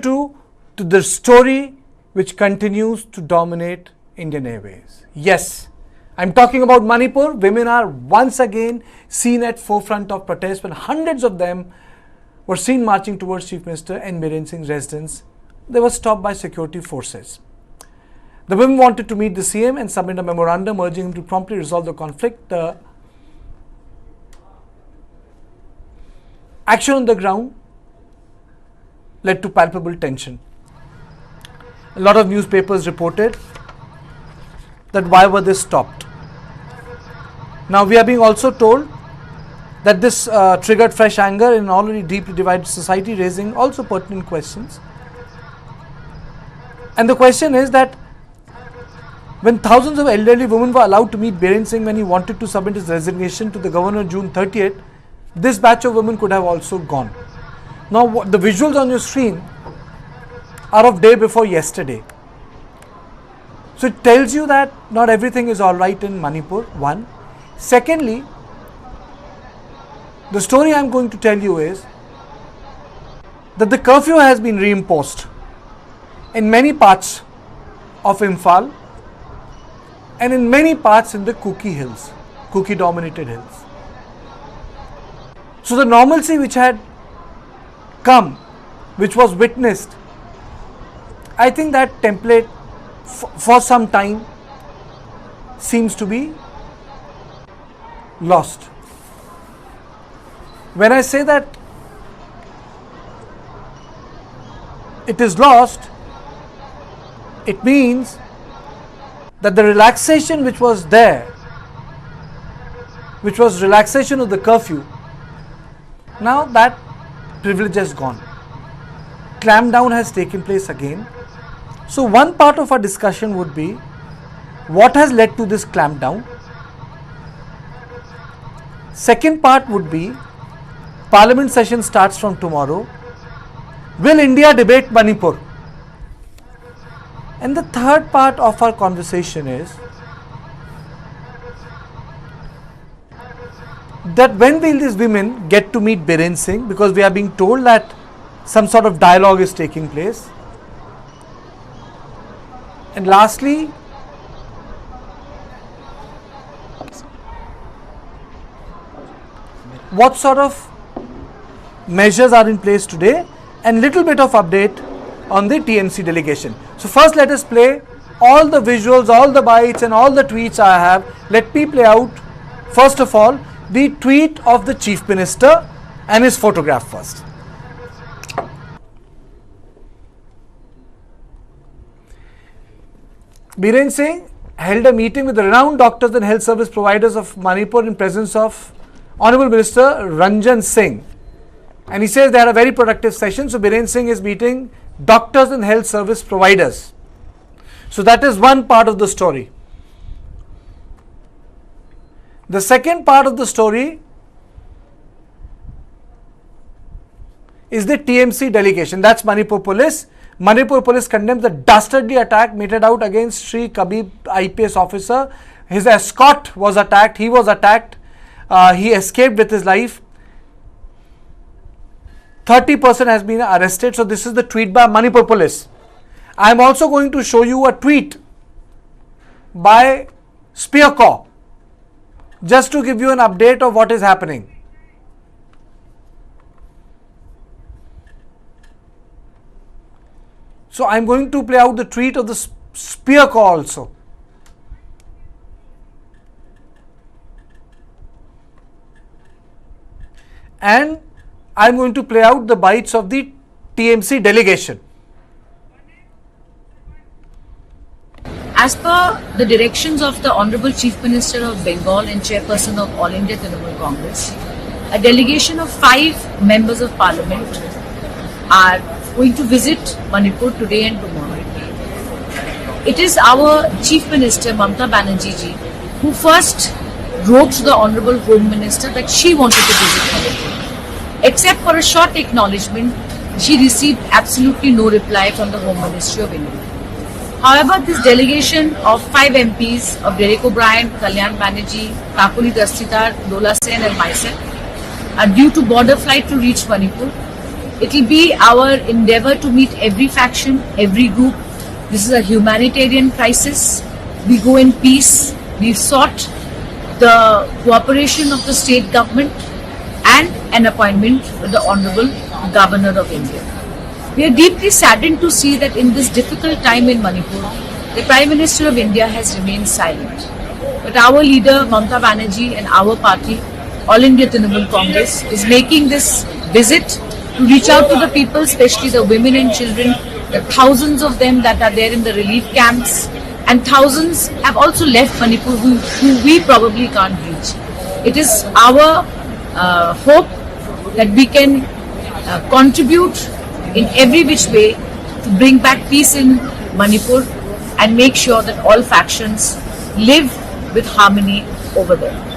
to the story which continues to dominate Indian Airways. Yes, I'm talking about Manipur. Women are once again seen at forefront of protests when hundreds of them were seen marching towards Chief Minister CM Biren Singh's residence. They were stopped by security forces. The women wanted to meet the CM and submit a memorandum urging him to promptly resolve the conflict. The action on the ground led to palpable tension. A lot of newspapers reported that why were they stopped. Now we are being also told that this triggered fresh anger in an already deeply divided society, raising also pertinent questions. And the question is that when thousands of elderly women were allowed to meet Biren Singh when he wanted to submit his resignation to the governor June 30th, this batch of women could have also gone. Now the visuals on your screen are of day before yesterday. So it tells you that not everything is alright in Manipur, one. Secondly, the story I am going to tell you is that the curfew has been reimposed in many parts of Imphal and in many parts in the Kuki dominated hills. So the normalcy which had come, which was witnessed, I think that template for some time seems to be lost. When I say that it is lost, it means that the relaxation which was there, which was relaxation of the curfew, now that privilege has gone. Clampdown has taken place again. So one part of our discussion would be what has led to this clampdown. Second part would be Parliament session starts from tomorrow. Will India debate Manipur? And the third part of our conversation is that when will these women get to meet Biren Singh, because we are being told that some sort of dialogue is taking place. And lastly, what sort of measures are in place today, and little bit of update on the TMC delegation. So first let us play all the visuals, all the bites and all the tweets I have. Let me play out first of all the tweet of the Chief Minister and his photograph first. Biren Singh held a meeting with the renowned doctors and health service providers of Manipur in presence of Honorable Minister Ranjan Singh. And he says they had a very productive session. So Biren Singh is meeting doctors and health service providers. So that is one part of the story. The second part of the story is the TMC delegation. That's Manipur police. Manipur police condemns the dastardly attack meted out against Sri Kabib IPS officer. His escort was attacked. He was attacked. He escaped with his life. 30% has been arrested. So this is the tweet by Manipur police. I am also going to show you a tweet by Spear Corps, just to give you an update of what is happening. So I am going to play out the tweet of the Spear Corps also. And I am going to play out the bites of the TMC delegation. As per the directions of the Honorable Chief Minister of Bengal and Chairperson of All India Trinamool Congress, a delegation of 5 members of Parliament are going to visit Manipur today and tomorrow. It is our Chief Minister Mamata Banerjee ji who first wrote to the Honorable Home Minister that she wanted to visit Manipur. Except for a short acknowledgement, she received absolutely no reply from the Home Ministry of India. However, this delegation of 5 MPs of Derek O'Brien, Kalyan Banerjee, Kakuli Dastitar, Dola Sen and myself are due to border flight to reach Manipur It will be our endeavor to meet every faction, every group. This is a humanitarian crisis. We go in peace. We've sought the cooperation of the state government and an appointment with the Honorable Governor of India. We are deeply saddened to see that in this difficult time in Manipur, the Prime Minister of India has remained silent. But our leader, Mamata Banerjee, and our party, All India Trinamool Congress, is making this visit to reach out to the people, especially the women and children, the thousands of them that are there in the relief camps, and thousands have also left Manipur who we probably can't reach. It is our hope that we can contribute in every which way to bring back peace in Manipur and make sure that all factions live with harmony over there.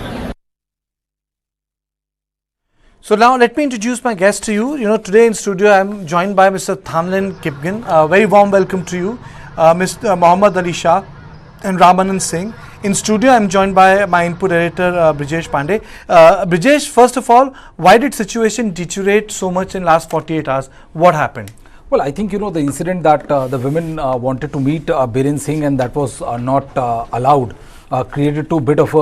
So now let me introduce my guest to you. Today in studio I am joined by Mr. Thamlin Kipgen. Very warm welcome to you, Mr. Mohammad Ali Shah and Ramanand Singh. In studio I am joined by my input editor Brijesh Pandey. Brijesh, first of all, why did situation deteriorate so much in last 48 hours? What happened? Well, I think, the incident that the women wanted to meet Biren Singh and that was not allowed created a bit of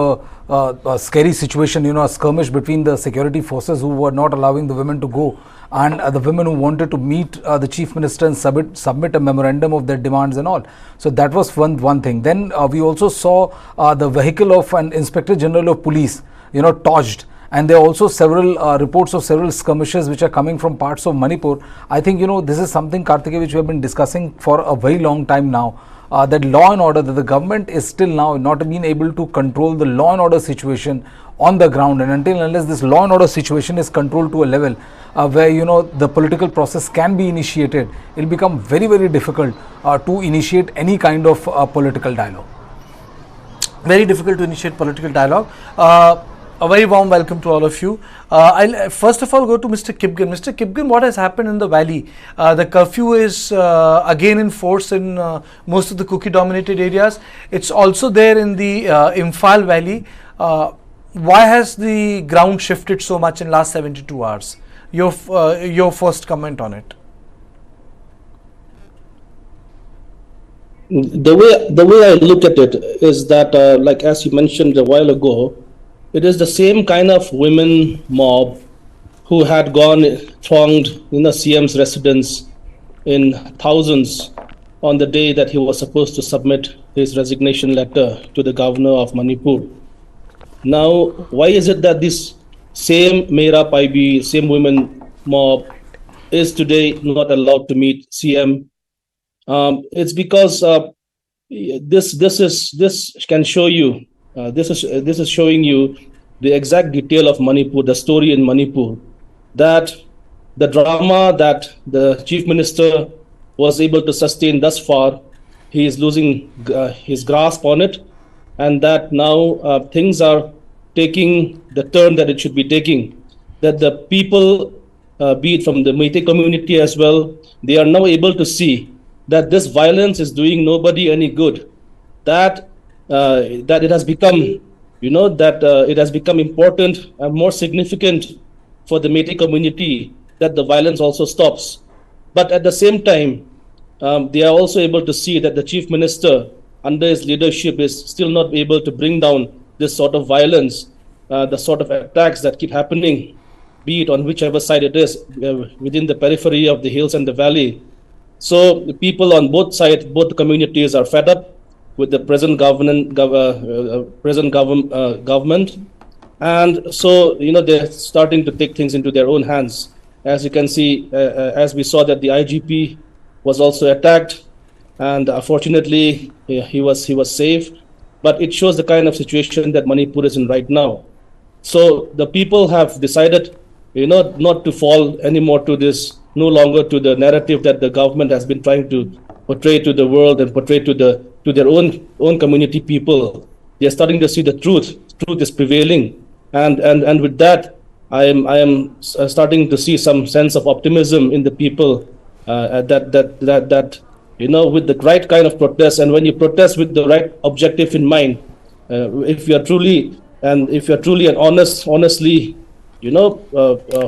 a scary situation, a skirmish between the security forces who were not allowing the women to go and the women who wanted to meet the Chief Minister and submit a memorandum of their demands and all. So that was one thing. Then we also saw the vehicle of an Inspector General of Police, torched. And there are also several reports of several skirmishes which are coming from parts of Manipur. I think, this is something, Karthikeya, which we have been discussing for a very long time now. That law and order, that the government is still now not being able to control the law and order situation on the ground. And until and unless this law and order situation is controlled to a level where, the political process can be initiated, it will become very, very difficult to initiate any kind of political dialogue. Very difficult to initiate political dialogue. A very warm welcome to all of you. I'll first of all go to Mr. Kipgen. Mr. Kipgen, what has happened in the valley? The curfew is again in force in most of the Kuki-dominated areas. It's also there in the Imphal valley. Why has the ground shifted so much in last 72 hours? Your first comment on it. The way I look at it is that, like as you mentioned a while ago, it is the same kind of women mob who had thronged CM's residence in thousands on the day that he was supposed to submit his resignation letter to the governor of Manipur. Now, why is it that this same Mera Paibi, same women mob is today not allowed to meet CM? It's because this can show you. This is showing you the exact detail of Manipur, the story in Manipur, that the drama that the Chief Minister was able to sustain thus far, he is losing his grasp on it, and that now things are taking the turn that it should be taking, that the people, be it from the Meitei community as well, they are now able to see that this violence is doing nobody any good, that it has become, it has become important and more significant for the Meitei community that the violence also stops. But at the same time, they are also able to see that the Chief Minister, under his leadership, is still not able to bring down this sort of violence, the sort of attacks that keep happening, be it on whichever side it is, within the periphery of the hills and the valley. So the people on both sides, both communities are fed up with the present government, and so they're starting to take things into their own hands. As you can see, as we saw that the IGP was also attacked, and fortunately he was safe. But it shows the kind of situation that Manipur is in right now. So the people have decided, not to fall anymore to this, no longer to the narrative that the government has been trying to portray to the world and portray to their own community people. They are starting to see the truth. Truth is prevailing, and with that, I am starting to see some sense of optimism in the people. That with the right kind of protest, and when you protest with the right objective in mind, if you are truly and honestly,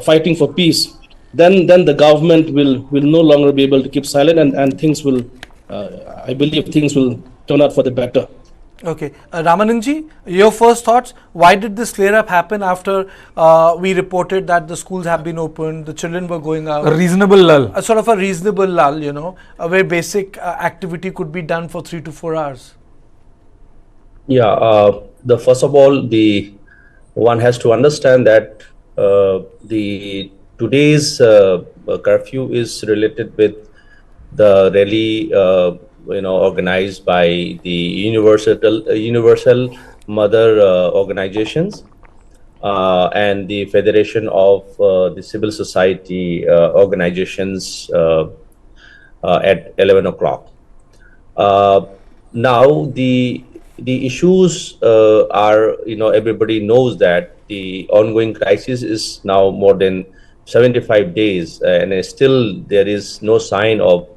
fighting for peace, then the government will no longer be able to keep silent, and things will, I believe, things will turn out for the better. Okay, Ramananji, your first thoughts. Why did this flare-up happen after we reported that the schools have been opened, the children were going out? A reasonable lull. A sort of a reasonable lull, you know, where basic activity could be done for 3 to 4 hours. Yeah, the first of all, the one has to understand that the today's curfew is related with the rally, organized by the Universal Mother organizations and the Federation of the Civil Society organizations at 11 o'clock. Now the issues are, everybody knows that the ongoing crisis is now more than 75 days, and still there is no sign of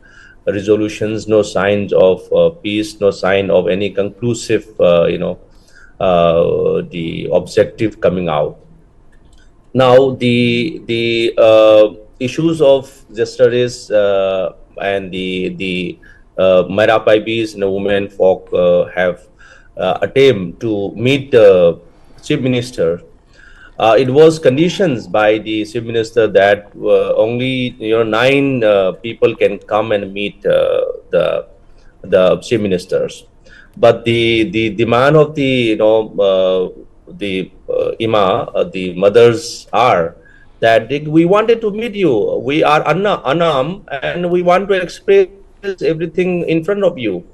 resolutions, no signs of peace, no sign of any conclusive, the objective coming out. Now the issues of yesterday's and the Marapaibis and the women folk have attempt to meet the chief minister. It was conditions by the chief minister that only 9 people can come and meet the chief ministers, but the demand of the the mothers are that we wanted to meet you. We are unarmed and we want to express everything in front of you.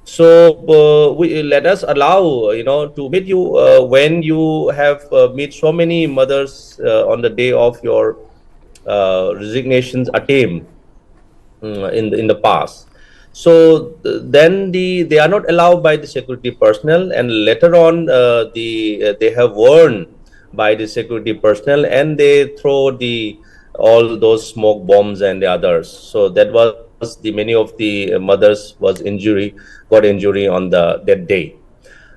So we let us allow to meet you when you have met so many mothers on the day of your resignations attempt in the past. So then they are not allowed by the security personnel, and later on they have warned by the security personnel, and they throw all those smoke bombs and the others. So that was many of the mothers got injury on that day.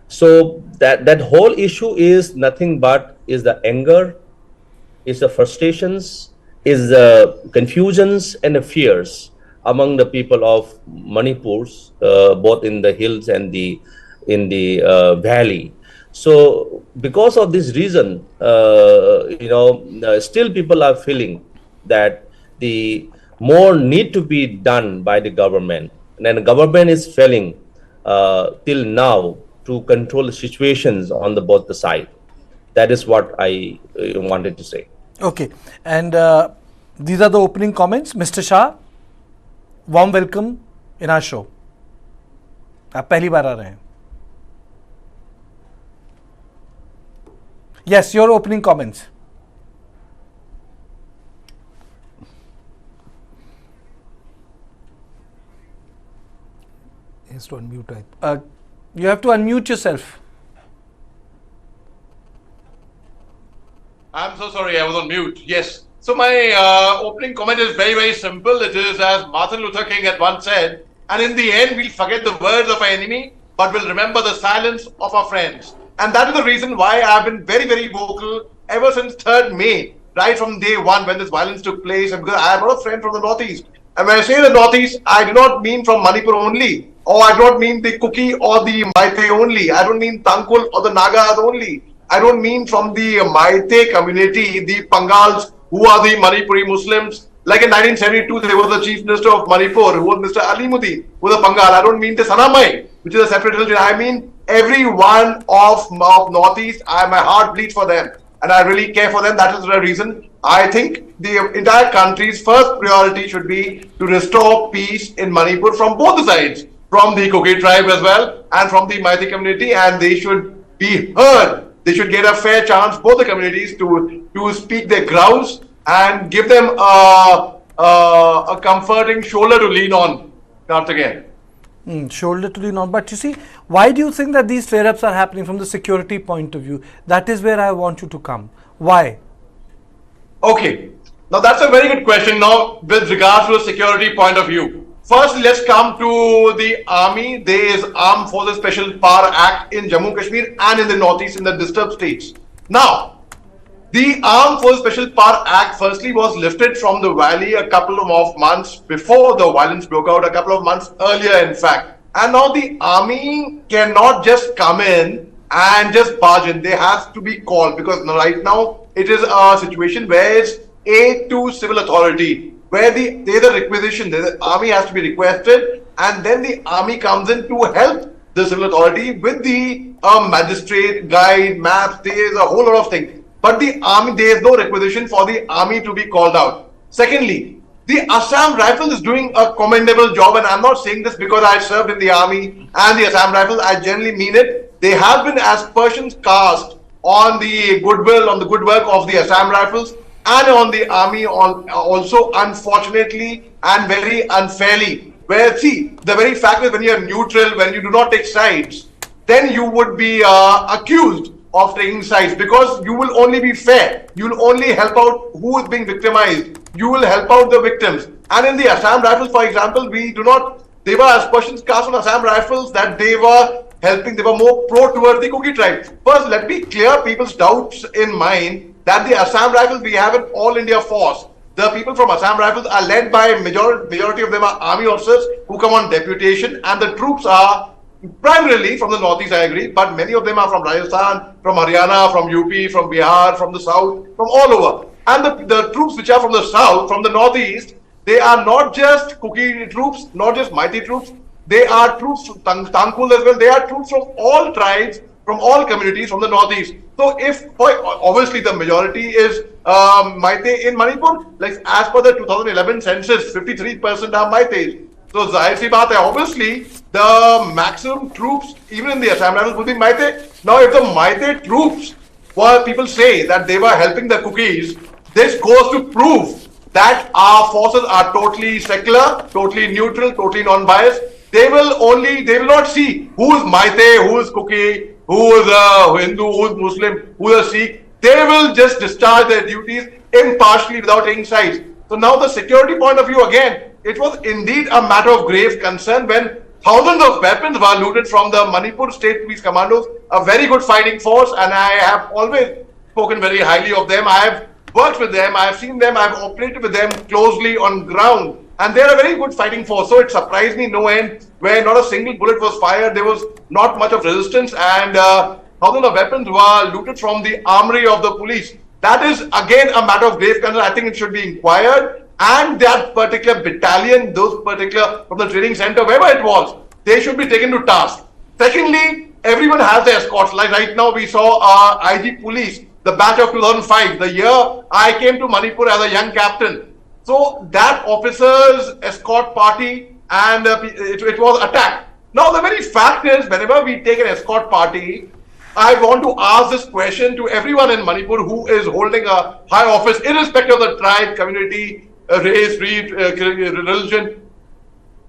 So that whole issue is nothing but is the anger, is the frustrations, is the confusions and the fears among the people of Manipur, both in the hills and in the valley. So because of this reason, still people are feeling that the more need to be done by the government, and the government is failing till now to control the situations on both the side. That is what I wanted to say. Okay, and these are the opening comments. Mr. Shah, warm welcome in our show. आप पहली बार आ रहे हैं. Yes, your opening comments. He has to unmute. You have to unmute yourself. I'm so sorry, I was on mute. Yes. So my opening comment is very, very simple. It is as Martin Luther King had once said, and in the end, we'll forget the words of our enemy, but we'll remember the silence of our friends. And that is the reason why I've been very, very vocal ever since 3rd May, right from day one when this violence took place. And because I have a lot of friends from the Northeast. And when I say the Northeast, I do not mean from Manipur only, or I don't mean the Kuki or the Maite only. I don't mean Tangkul or the Nagas only. I don't mean from the Maite community, the Pangals, who are the Manipuri Muslims. Like in 1972, there was the Chief Minister of Manipur, who was Mr. Ali Mudi, who was a Pangal. I don't mean the Sanamai, which is a separate religion. I mean every one of Northeast. My heart bleeds for them, and I really care for them. That is the reason I think the entire country's first priority should be to restore peace in Manipur from both the sides, from the Kuki tribe as well, and from the Maite community, and they should be heard. They should get a fair chance, both the communities, to speak their grounds and give them a comforting shoulder to lean on once again. Shoulder to lean on. But you see, why do you think that these flare-ups are happening from the security point of view? That is where I want you to come. Why? Okay. Now that's a very good question now with regards to the security point of view. First, let's come to the army. There is Armed Forces Special Power Act in Jammu Kashmir and in the Northeast in the disturbed states. Now, The Armed Forces Special Power Act firstly was lifted from the valley a couple of months before the violence broke out, a couple of months earlier in fact. And now the army cannot just come in and just barge in. They have to be called, because right now it is a situation where it's aid to civil authority, where there's a requisition, the army has to be requested, and then the army comes in to help the civil authority with the magistrate, guide, maps, there's a whole lot of things. But the army, there is no requisition for the army to be called out. Secondly, the Assam Rifles is doing a commendable job, and I'm not saying this because I served in the army and the Assam Rifles, I generally mean it. They have been aspersions cast on the goodwill, on the good work of the Assam Rifles and on the army also, unfortunately and very unfairly. Where, see, the very fact is when you are neutral, when you do not take sides, then you would be accused of taking sides, because you will only be fair. You will only help out who is being victimized. You will help out the victims. And in the Assam Rifles, for example, they were aspersions cast on Assam Rifles that they were helping, they were more pro towards the Kuki tribe. First, let me clear people's doubts in mind that the Assam Rifles, we have an all India force. The people from Assam Rifles are led by majority of them are army officers who come on deputation, and the troops are primarily from the northeast, I agree, but many of them are from Rajasthan, from Haryana, from UP, from Bihar, from the south, from all over. And the troops which are from the south, from the northeast, they are not just Kuki troops, not just Meitei troops, they are troops from Tangkhul as well, they are troops from all tribes, from all communities from the northeast. So obviously the majority is Meitei in Manipur, like as per the 2011 census, 53% are Meiteis. So zahir si baat hai, obviously the maximum troops even in the Assam Rifles will be Meitei. Now if the Meitei troops, people say that they were helping the Kukis, this goes to prove that our forces are totally secular, totally neutral, totally non-biased. They will not see who is Meitei, who is Kuki, who is a Hindu, who is Muslim, who is a Sikh. They will just discharge their duties impartially without taking sides. So now the security point of view again, it was indeed a matter of grave concern when thousands of weapons were looted from the Manipur State Police Commandos, a very good fighting force, and I have always spoken very highly of them. I have worked with them, I have seen them, I have operated with them closely on ground, and they are a very good fighting force. So it surprised me no end where not a single bullet was fired, there was not much of resistance, and thousands of weapons were looted from the armory of the police. That is again a matter of grave concern. I think it should be inquired, and that particular battalion, those particular from the training center, wherever it was, they should be taken to task. Secondly, everyone has their escorts. Like right now we saw IG police, the batch of 2005, the year I came to Manipur as a young captain. So that officer's escort party, and it was attacked. Now the very fact is, whenever we take an escort party, I want to ask this question to everyone in Manipur who is holding a high office, irrespective of the tribe, community, race, creed, religion.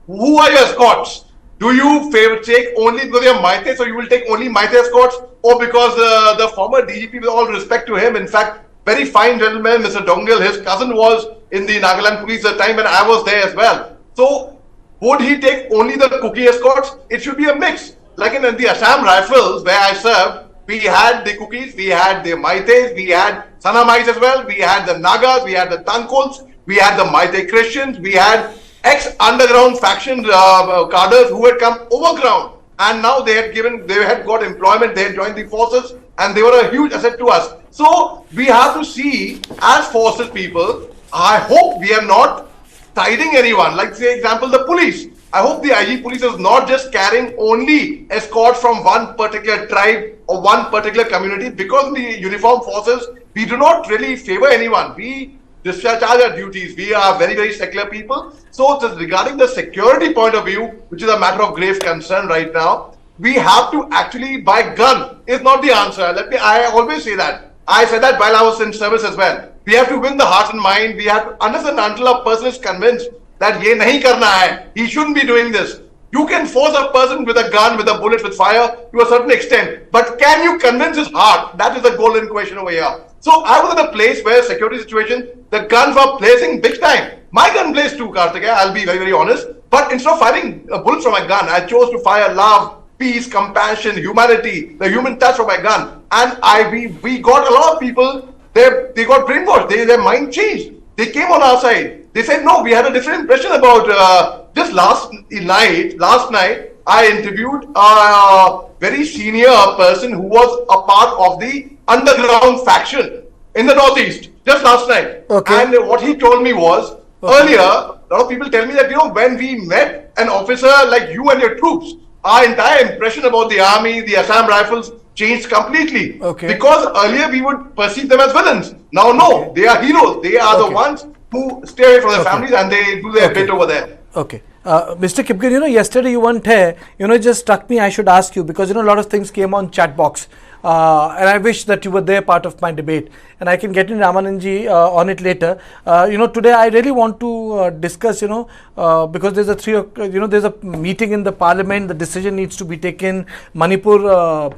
Who are your escorts? Do you take only because you're Meitei, so you will take only Meitei escorts, or because the former DGP, with all respect to him, in fact, very fine gentleman, Mr. Dongal, his cousin was in the Nagaland police at the time when I was there as well. So would he take only the Kuki escorts? It should be a mix. Like in the Assam Rifles, where I served, we had the Kukis, we had the Meiteis, we had Sanamais as well, we had the Nagas, we had the Tangkhuls, we had the Meitei Christians, we had ex-underground faction cadres who had come overground, and now they had got employment, they had joined the forces, and they were a huge asset to us. So we have to see, as forces people, I hope we are not siding anyone. Like, say, example, the police. I hope the IG police is not just carrying only escorts from one particular tribe or one particular community, because in the uniformed forces, we do not really favor anyone. We discharge our duties. We are very, very secular people. So regarding the security point of view, which is a matter of grave concern right now, we have to actually buy gun is not the answer. I always say that. I said that while I was in service as well. We have to win the heart and mind. We have to understand until a person is convinced that ye nahi karna hai, he shouldn't be doing this. You can force a person with a gun, with a bullet, with fire to a certain extent. But can you convince his heart? That is the golden question over here. So I was in a place where security situation, the guns were blazing big time. My gun blazed too, Karthikeya, I'll be very, very honest. But instead of firing bullets from my gun, I chose to fire love, peace, compassion, humanity, the human touch from my gun. And we got a lot of people. they got brainwashed. Their mind changed. They came on our side. They said, no, we had a different impression about just last night, I interviewed a very senior person who was a part of the underground faction in the Northeast just last night. Okay. And what he told me was, earlier, a lot of people tell me that, when we met an officer like you and your troops, our entire impression about the army, the Assam Rifles, changed completely. Okay. Because earlier we would perceive them as villains. Now, no, they are heroes. They are the ones who stay away from their families and they do their bit over there. Okay. Mr. Kipkin, yesterday you weren't here. It just struck me I should ask you because, a lot of things came on chat box. And I wish that you were there part of my debate. And I can get in Ramananji on it later. Today I really want to discuss, because there's there's a meeting in the parliament. The decision needs to be taken. Manipur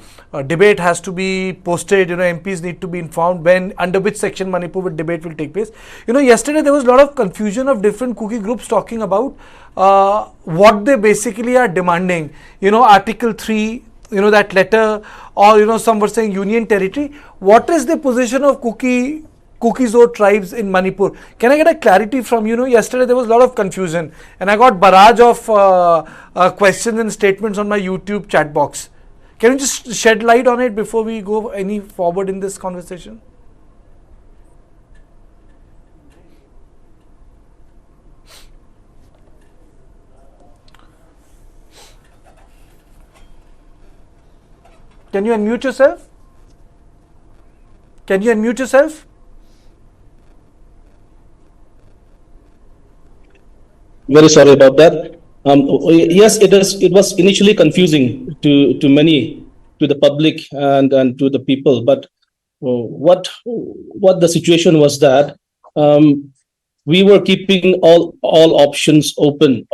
debate has to be posted. MPs need to be informed under which section Manipur debate will take place. Yesterday there was a lot of confusion of different cookie groups talking about what they basically are demanding. Article 3. That letter, or some were saying union territory. What is the position of cookies or tribes in Manipur? Can I get a clarity from yesterday there was a lot of confusion and I got barrage of questions and statements on my YouTube chat box. Can you just shed light on it before we go any forward in this conversation? Can you unmute yourself? Can you unmute yourself? Very sorry about that. Yes, it was initially confusing to many, to the public and to the people. But what the situation was that we were keeping all options open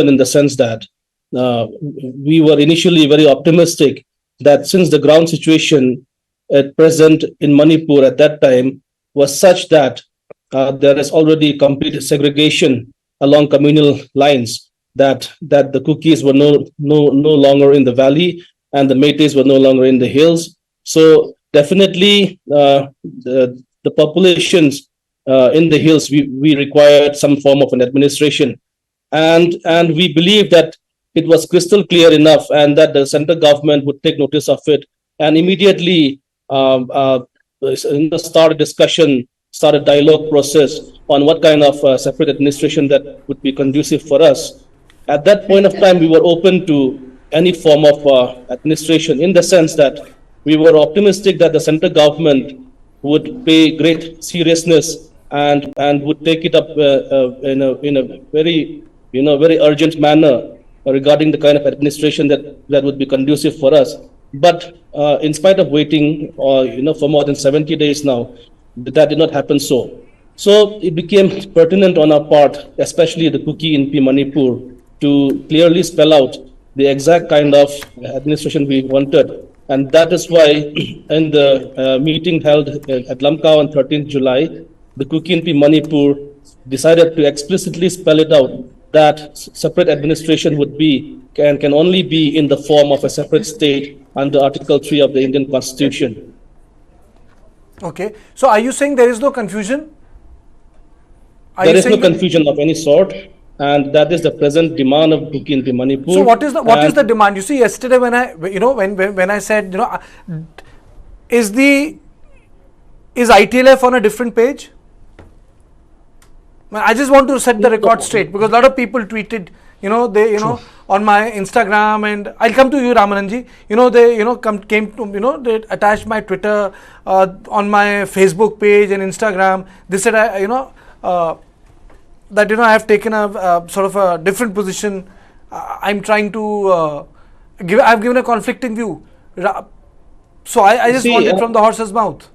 in the sense that we were initially very optimistic that since the ground situation at present in Manipur at that time was such that there is already complete segregation along communal lines, that the Kukis were no longer in the valley and the Métis were no longer in the hills. So definitely the populations in the hills, we required some form of an administration, and we believe that it was crystal clear enough and that the central government would take notice of it and immediately start a discussion, start a dialogue process on what kind of separate administration that would be conducive for us. At that point of time, we were open to any form of administration in the sense that we were optimistic that the central government would pay great seriousness and would take it up in a very very urgent manner regarding the kind of administration that would be conducive for us. But in spite of waiting for more than 70 days now, that did not happen so. So it became pertinent on our part, especially the Kuki in Manipur, to clearly spell out the exact kind of administration we wanted. And that is why in the meeting held at Lamkau on 13th July, the Kuki in Manipur decided to explicitly spell it out that separate administration can only be in the form of a separate state under Article 3 of the Indian Constitution. Okay. So are you saying there is no confusion? There is no confusion of any sort, and that is the present demand of Kuki in Manipur. So what is the demand? You see, yesterday when I said, is ITLF on a different page? I just want to set the record straight because a lot of people tweeted, on my Instagram, and I'll come to you, Ramananji. They attached my Twitter on my Facebook page and Instagram. They said, that I have taken a sort of a different position. I'm trying to I've given a conflicting view. So I just want it from the horse's mouth.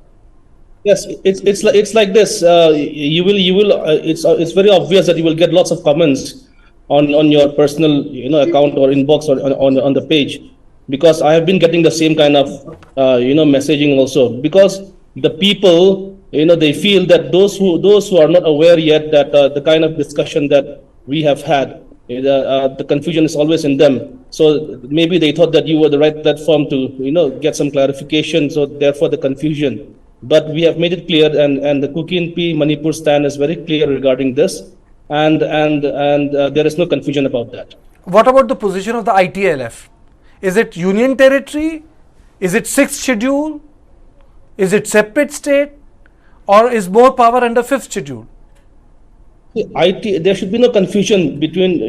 Yes, it's like this. You will. It's very obvious that you will get lots of comments on your personal account or inbox or on the page, because I have been getting the same kind of messaging also, because the people they feel that those who are not aware yet that the kind of discussion that we have had, the confusion is always in them. So maybe they thought that you were the right platform to get some clarification. So therefore the confusion. but we have made it clear, and the Kuki-NP Manipur stand is very clear regarding this, and there is no confusion about that. What about the position of the ITLF? Is it union territory? Is it sixth schedule? Is it separate state? Or is more power under fifth schedule? There should be no confusion between,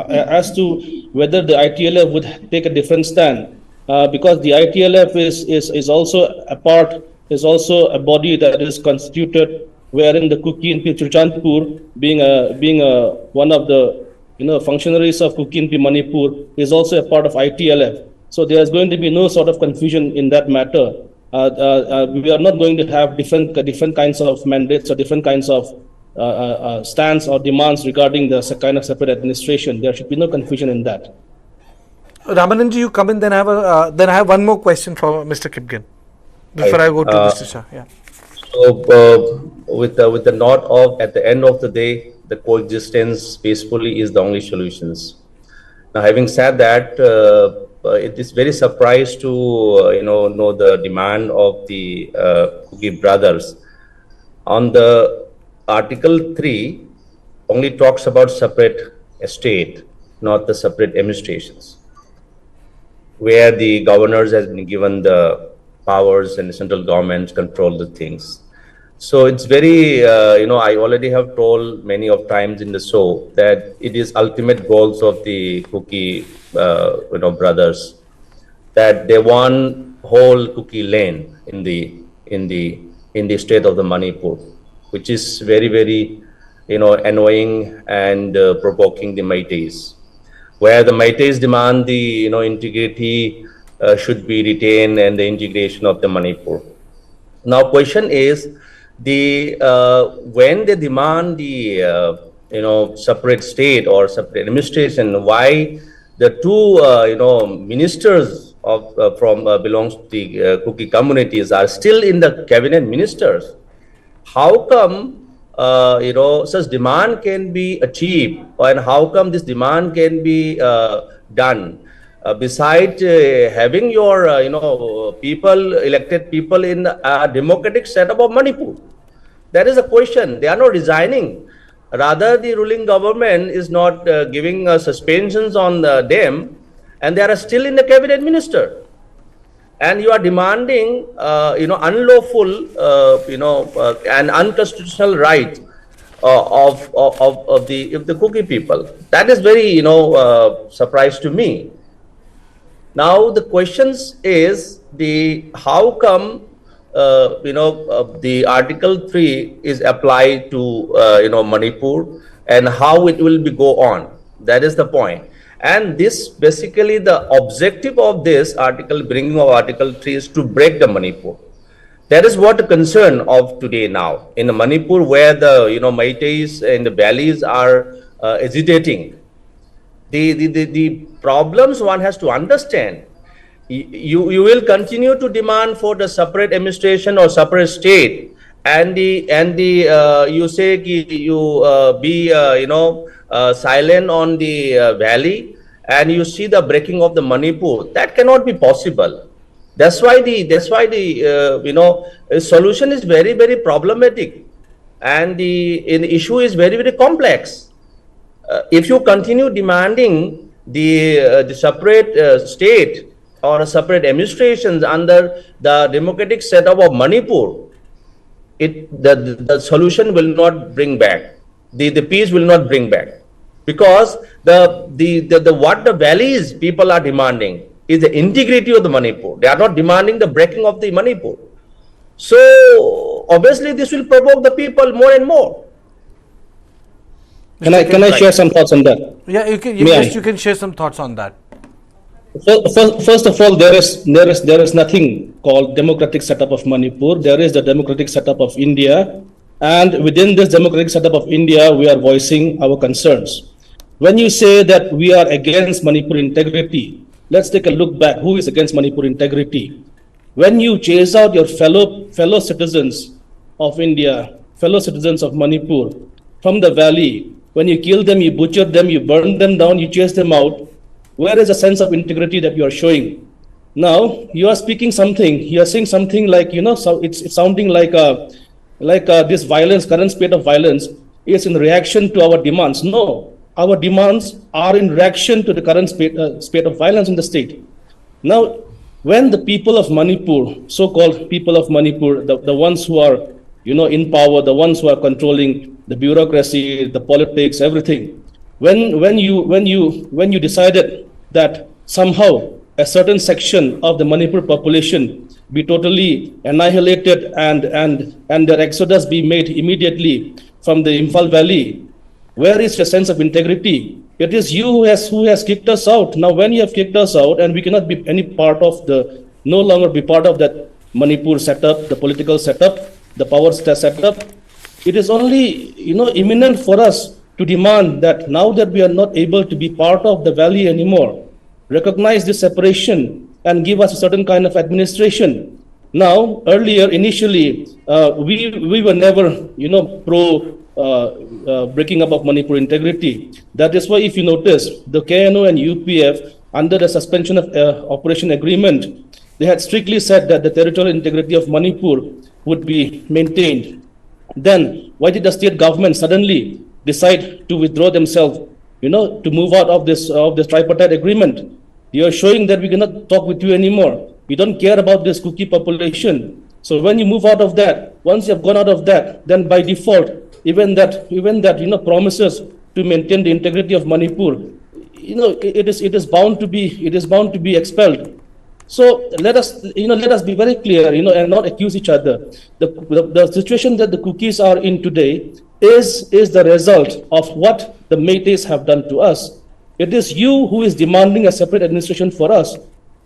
as to whether the ITLF would take a different stand, because the ITLF is also a body that is constituted, wherein the Kuki-NP Churchandpur, being one of the functionaries of Kuki-NP Manipur, is also a part of ITLF. So there is going to be no sort of confusion in that matter. We are not going to have different kinds of mandates or different kinds of stands or demands regarding the kind of separate administration. There should be no confusion in that. Ramananji, you come in. Then I have one more question for Mr. Kipgen before I go to Mr. Shah. Yeah. So with the note of at the end of the day, the coexistence peacefully is the only solutions. Now, having said that, it is very surprised to know the demand of the Kuki brothers. On the Article 3 only talks about separate state, not the separate administrations, where the governors has been given the powers and the central government control the things. So it's very, I already have told many of times in the show that it is ultimate goals of the Kuki, brothers, that they want whole Kuki land in the state of the Manipur, which is very, very, annoying and provoking the Meiteis, where the Meiteis demand the, integrity should be retained and the integration of the Manipur. Now, question is, when they demand the separate state or separate administration, why the two ministers from belongs to the Kuki communities are still in the cabinet ministers? How come such demand can be achieved, and how come this demand can be done? Besides having your elected people in a democratic setup of Manipur, that is a question. They are not resigning. Rather, the ruling government is not giving suspensions on them, and they are still in the cabinet minister. And you are demanding, unlawful, and unconstitutional right of the Kuki people. That is very, surprise to me. Now the questions is how come the Article 3 is applied to Manipur, and how it will go on. That is the point. And this basically the objective of this article, bringing of Article 3, is to break the Manipur. That is what the concern of today now in the Manipur, where the Meiteis and the valleys are agitating. The problems one has to understand. You will continue to demand for the separate administration or separate state, and you say you be silent on the valley, and you see the breaking of the Manipur. That cannot be possible. That's why the solution is very, very problematic, and the issue is very, very complex. If you continue demanding the separate state or separate administrations under the democratic setup of Manipur, the solution will not bring back. The peace will not bring back, because what the valleys people are demanding is the integrity of the Manipur. They are not demanding the breaking of the Manipur. So obviously this will provoke the people more and more. Can I share some thoughts on that? Yeah, you can share some thoughts on that. First of all, there is nothing called democratic setup of Manipur. There is the democratic setup of India, and within this democratic setup of India, we are voicing our concerns. When you say that we are against Manipur integrity, let's take a look back. Who is against Manipur integrity? When you chase out your fellow citizens of India, fellow citizens of Manipur from the valley, when you kill them, you butcher them, you burn them down, you chase them out, where is the sense of integrity that you are showing? Now you are speaking something. You are saying something like, so it's sounding like this violence, current state of violence, is in reaction to our demands. No, our demands are in reaction to the current state of violence in the state. Now, when the people of Manipur, so-called people of Manipur, the ones who are, in power, the ones who are controlling the bureaucracy, the politics, everything, when you decided that somehow a certain section of the Manipur population be totally annihilated and their exodus be made immediately from the Imphal Valley, where is your sense of integrity? It is you who has kicked us out. Now, when you have kicked us out and we cannot be no longer be part of that Manipur setup, the political setup, the power setup, it is only, imminent for us to demand that now that we are not able to be part of the valley anymore, recognize this separation and give us a certain kind of administration. Now, earlier, initially, we were never, pro breaking up of Manipur integrity. That is why, if you notice, the KNO and UPF, under the suspension of operation agreement, they had strictly said that the territorial integrity of Manipur would be maintained. Then, why did the state government suddenly decide to withdraw themselves, to move out of this tripartite agreement? You are showing that we cannot talk with you anymore. We don't care about this cookie population. So when you move out of that, once you have gone out of that, then by default, even that promises to maintain the integrity of Manipur, it is bound to be expelled. So let us be very clear, and not accuse each other. The situation that the cookies are in today is the result of what the Métis have done to us. It is you who is demanding a separate administration for us.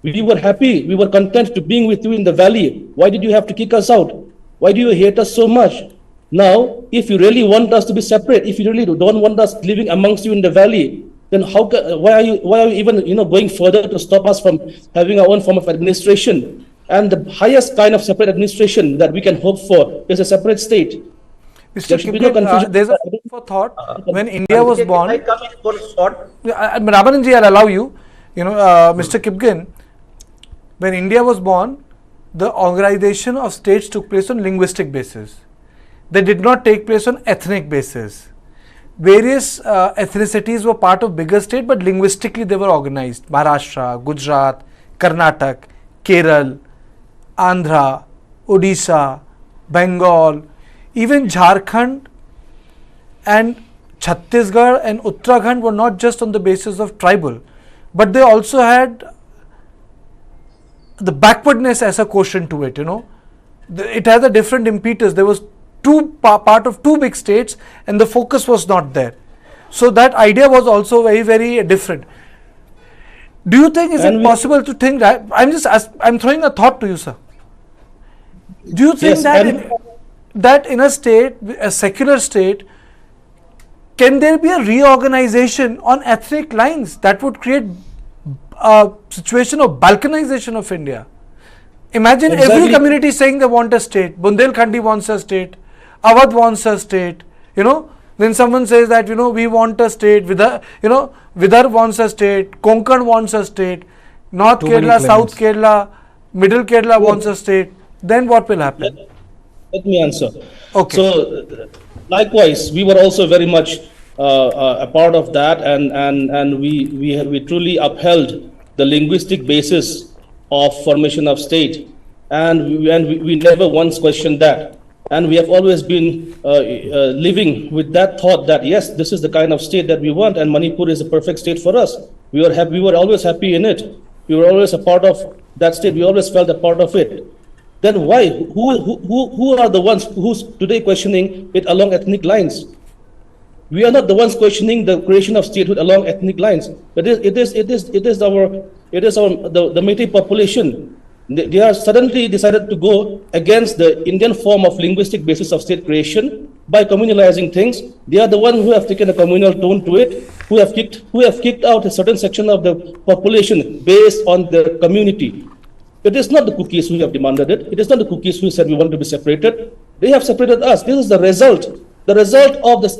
We were happy, we were content to being with you in the valley. Why did you have to kick us out? Why do you hate us so much? Now, if you really want us to be separate, if you really don't want us living amongst you in the valley, then why are you even going further to stop us from having our own form of administration? And the highest kind of separate administration that we can hope for is a separate state. Mr. Kipgen, there's a food for thought. When India was born, Ramananji, I'll allow you. Mr. Kipgen, when India was born, the organization of states took place on linguistic basis. They did not take place on ethnic basis. Various ethnicities were part of bigger state, but linguistically they were organized. Maharashtra, Gujarat, Karnataka, Kerala, Andhra, Odisha, Bengal, even Jharkhand and Chhattisgarh and Uttarakhand were not just on the basis of tribal, but they also had the backwardness as a quotient to it, It has a different impetus. There was part of two big states and the focus was not there. So that idea was also very, very different. Do you think, is it possible to think that, I'm throwing a thought to you, sir. Do you think that in a state, a secular state, can there be a reorganization on ethnic lines that would create a situation of balkanization of India? Imagine every community saying they want a state. Bundelkhandi wants a state. Awadh wants a state. Then someone says that, we want a state. Vidarbha wants a state. Konkan wants a state. North Kerala, South Kerala, Middle Kerala wants a state. Then what will happen? Let me answer. Okay. So, likewise, we were also very much a part of that, and we truly upheld the linguistic basis of formation of state, and we never once questioned that, and we have always been living with that thought that yes, this is the kind of state that we want, and Manipur is a perfect state for us. We were always happy in it. We were always a part of that state. We always felt a part of it. Then why? Who are the ones who's today questioning it along ethnic lines? We are not the ones questioning the creation of statehood along ethnic lines. It is the Métis population. They are suddenly decided to go against the Indian form of linguistic basis of state creation by communalizing things. They are the ones who have taken a communal tone to it, who have kicked out a certain section of the population based on the community. It is not the cookies who have demanded it. It is not the cookies who said we want to be separated. They have separated us. This is the result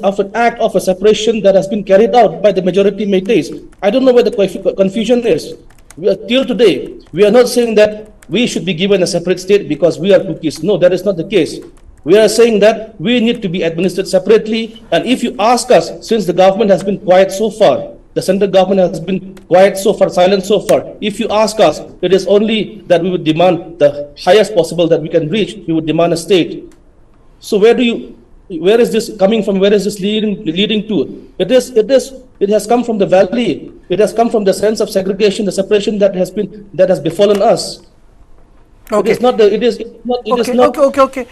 of an act of a separation that has been carried out by the majority Métis. I don't know where the confusion is. Till today, we are not saying that we should be given a separate state because we are Kukis. No, that is not the case. We are saying that we need to be administered separately. And if you ask us, since the government has been quiet so far, the central government has been quiet so far, silent so far. If you ask us, it is only that we would demand the highest possible that we can reach. We would demand a state. So where is this coming from? Where is this leading to? It has come from the valley. It has come from the sense of segregation, the separation that has befallen us. Okay. It is not. Okay.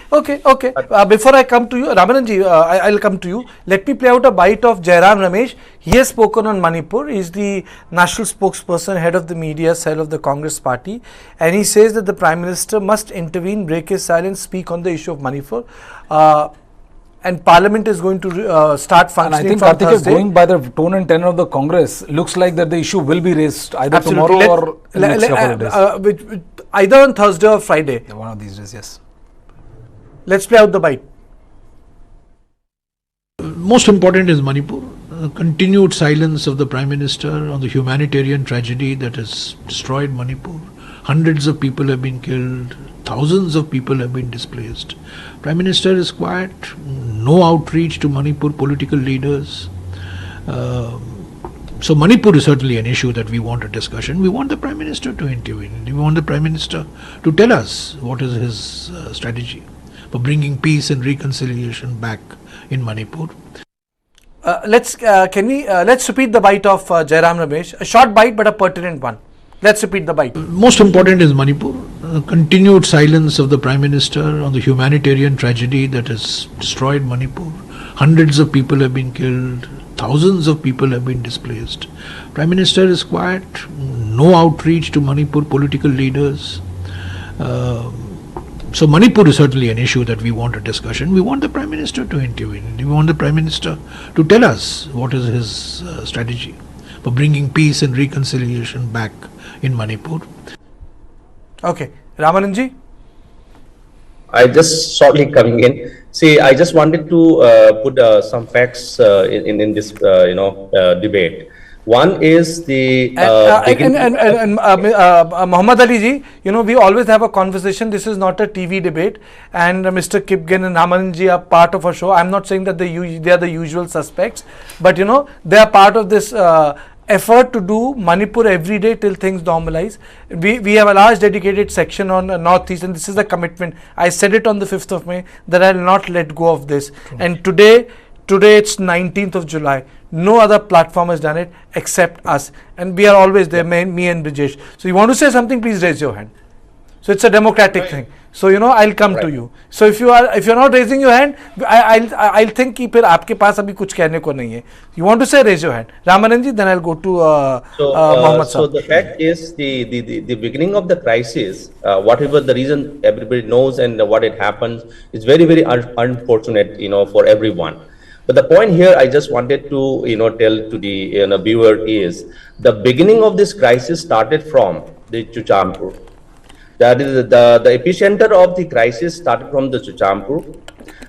Before I come to you, Ramananji, I'll come to you. Let me play out a bite of Jairam Ramesh. He has spoken on Manipur. He is the national spokesperson, head of the media cell of the Congress party, and he says that the Prime Minister must intervene, break his silence, speak on the issue of Manipur. And Parliament is going to start functioning. And I think Karthik, going by the tone and tenor of the Congress, looks like that the issue will be raised either tomorrow or in the next couple of days. Either on Thursday or Friday. Yeah, one of these days, yes. Let's play out the bite. Most important is Manipur. Continued silence of the Prime Minister on the humanitarian tragedy that has destroyed Manipur. Hundreds of people have been killed. Thousands of people have been displaced. Prime Minister is quiet. No outreach to Manipur political leaders. So Manipur is certainly an issue that we want a discussion. We want the Prime Minister to intervene. We want the Prime Minister to tell us what is his strategy for bringing peace and reconciliation back in Manipur. Let's repeat the bite of Jairam Ramesh. A short bite but a pertinent one. Let's repeat the bite. Most important is Manipur. Continued silence of the Prime Minister on the humanitarian tragedy that has destroyed Manipur. Hundreds of people have been killed. Thousands of people have been displaced. Prime Minister is quiet. No outreach to Manipur political leaders. So Manipur is certainly an issue that we want a discussion. We want the Prime Minister to intervene. We want the Prime Minister to tell us what is his strategy for bringing peace and reconciliation back in Manipur. Okay. Ramananji? I just shortly coming in. See, I just wanted to put some facts in this debate. One is the Muhammad Ali ji, we always have a conversation. This is not a TV debate, and Mr. Kipgen and Ramananji are part of our show. I'm not saying that they are the usual suspects, but they are part of this effort to do Manipur every day till things normalize. We have a large dedicated section on Northeast, and this is the commitment. I said it on the 5th of May that I will not let go of this. And today it's 19th of July. No other platform has done it except us, and we are always there, me and Brijesh. So you want to say something, please raise your hand. So it's a democratic thing. So I'll come to you. So if you're not raising your hand, I'll think कि फिर आपके पास अभी कुछ कहने को नहीं है. You want to say, raise your hand. Ramananji, then I'll go to Mohammed. So the fact is the beginning of the crisis, whatever the reason everybody knows and what it happens, is very, very unfortunate, for everyone. But the point here I just wanted to tell to the viewer is the beginning of this crisis started from the Chuchampur. That is the epicenter of the crisis started from the Chuchampur,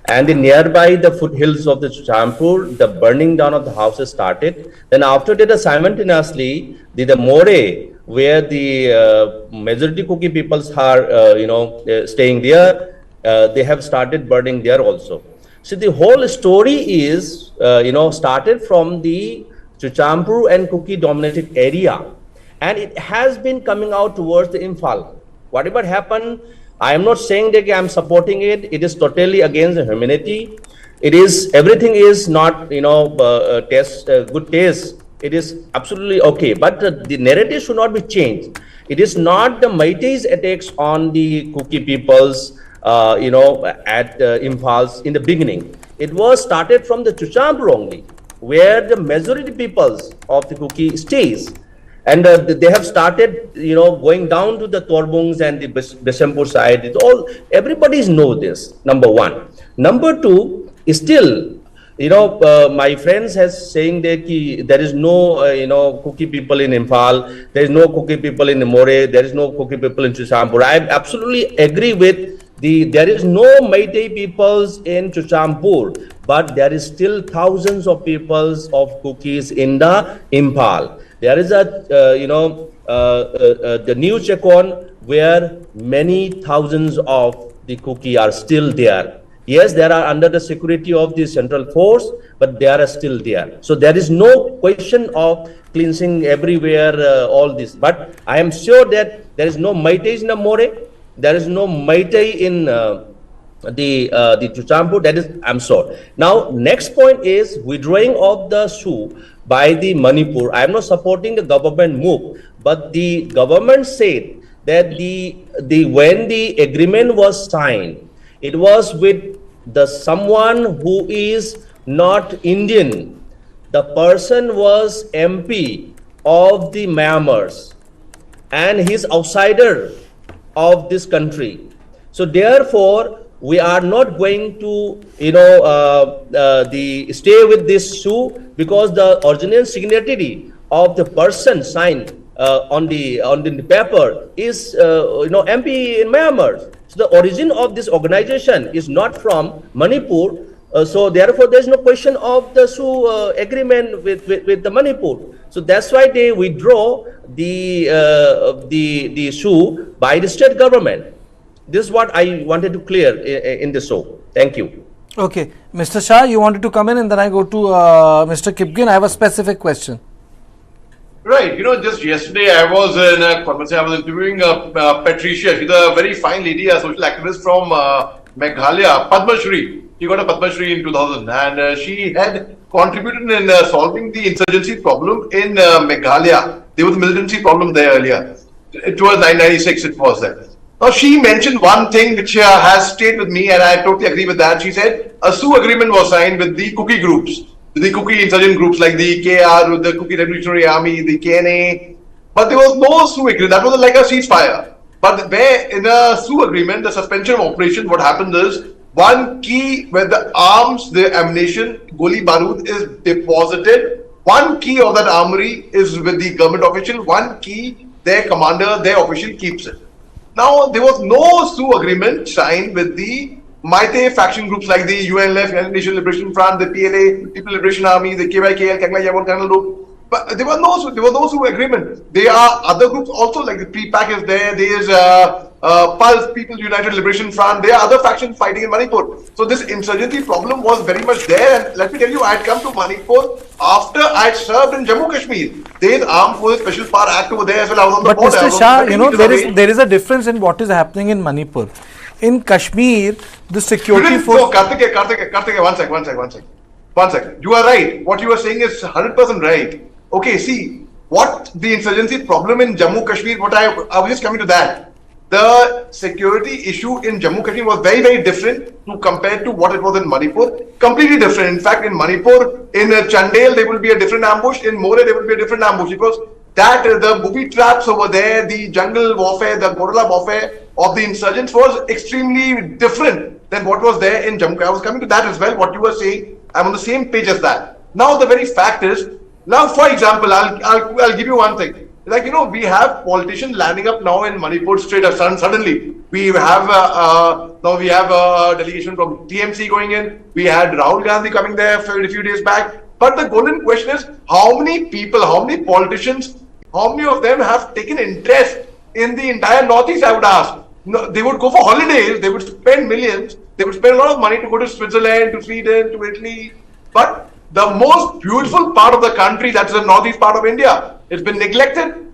and nearby the foothills of the Chuchampur, the burning down of the houses started. Then after that, simultaneously, the More, where the majority Kuki peoples are, staying there, they have started burning there also. So the whole story is, started from the Chuchampur and Kuki dominated area, and it has been coming out towards the Imphal. Whatever happened, I am not saying that I am supporting it. It is totally against the humanity. Everything is not, good taste. It is absolutely okay. But the narrative should not be changed. It is not the Meiteis attacks on the Kuki peoples, at Imphal in the beginning. It was started from the Chuchampur only, where the majority peoples of the Kuki stays. And they have started, going down to the Torbungs and the Beshampur side. It's all, everybody know this, number one. Number two, still, my friends has saying that there is no, Kuki people in Imphal, there is no Kuki people in More, there is no Kuki people in Chuchampur. I absolutely agree with there is no Meitei peoples in Chuchampur, but there is still thousands of peoples of Kukis in the Imphal. There is a, the news check on where many thousands of the cookie are still there. Yes, they are under the security of the central force, but they are still there. So there is no question of cleansing everywhere, all this. But I am sure that there is no Meiteis in More, there is no Meitei in the Chuchampu. That is, I'm sure. Now, next point is withdrawing of the Sioux by the Manipur. I am not supporting the government move, but the government said that when the agreement was signed, it was with the someone who is not Indian. The person was MP of the Myanmar and he's outsider of this country. So therefore, we are not going to, stay with this Sioux, because the original signatory of the person signed on the paper is MP in Myanmar. So the origin of this organization is not from Manipur. So therefore, there is no question of the Sioux agreement with the Manipur. So that's why they withdraw the Sioux by the state government. This is what I wanted to clear in this show. Thank you. Okay, Mr. Shah, you wanted to come in, and then I go to Mr. Kipgen. I have a specific question. Right, just yesterday I was in a conversation. I was interviewing Patricia. She's a very fine lady, a social activist from Meghalaya, Padma Shri. She got a Padma Shri in 2000, and she had contributed in solving the insurgency problem in Meghalaya. There was a militancy problem there earlier. It was 1996. It was there. Now, she mentioned one thing which has stayed with me, and I totally agree with that. She said a Sioux agreement was signed with the cookie groups, the cookie insurgent groups like the KR, the Cookie Revolutionary Army, the KNA. But there was no Sioux agreement. That was like a ceasefire. But where in a Sioux agreement, the suspension of operations, what happens is one key where the arms, the ammunition, Goli Barud is deposited. One key of that armory is with the government official. One key, their commander, their official keeps it. Now, there was no Sioux agreement signed with the Meitei faction groups like the UNLF, United Nations Liberation Front, the PLA, People Liberation Army, the KYKL, Kangla Yamon Colonel Group. But there was no Sioux agreement. There are other groups also, like the PPAC is there. There is Pulse, People United Liberation Front. There are other factions fighting in Manipur. So this insurgency problem was very much there. And let me tell you, I had come to Manipur after I had served in Jammu Kashmir. There is Armed Forces Special Power Act over there as well. I was on the border. But Mr. Shah, there is a difference in what is happening in Manipur. In Kashmir, the security force. No, Karthike, one second. You are right. What you are saying is 100% right. Okay, see, what the insurgency problem in Jammu Kashmir, I was just coming to that. The security issue in Jammu Kashmir was very, very different compared to what it was in Manipur. Completely different. In fact, in Manipur, in Chandel, there will be a different ambush. In More, there will be a different ambush. It was that the booby traps over there, the jungle warfare, the guerrilla warfare of the insurgents was extremely different than what was there in Jammu. I was coming to that as well. What you were saying, I'm on the same page as that. Now, the very fact is, now, for example, I'll give you one thing. Like, we have politicians landing up now in Manipur straight suddenly. We have now we have a delegation from TMC going in. We had Rahul Gandhi coming there a few days back. But the golden question is, how many people, how many politicians, how many of them have taken interest in the entire Northeast, I would ask. No, they would go for holidays, they would spend millions, they would spend a lot of money to go to Switzerland, to Sweden, to Italy. But the most beautiful part of the country, that's the northeast part of India, it's been neglected.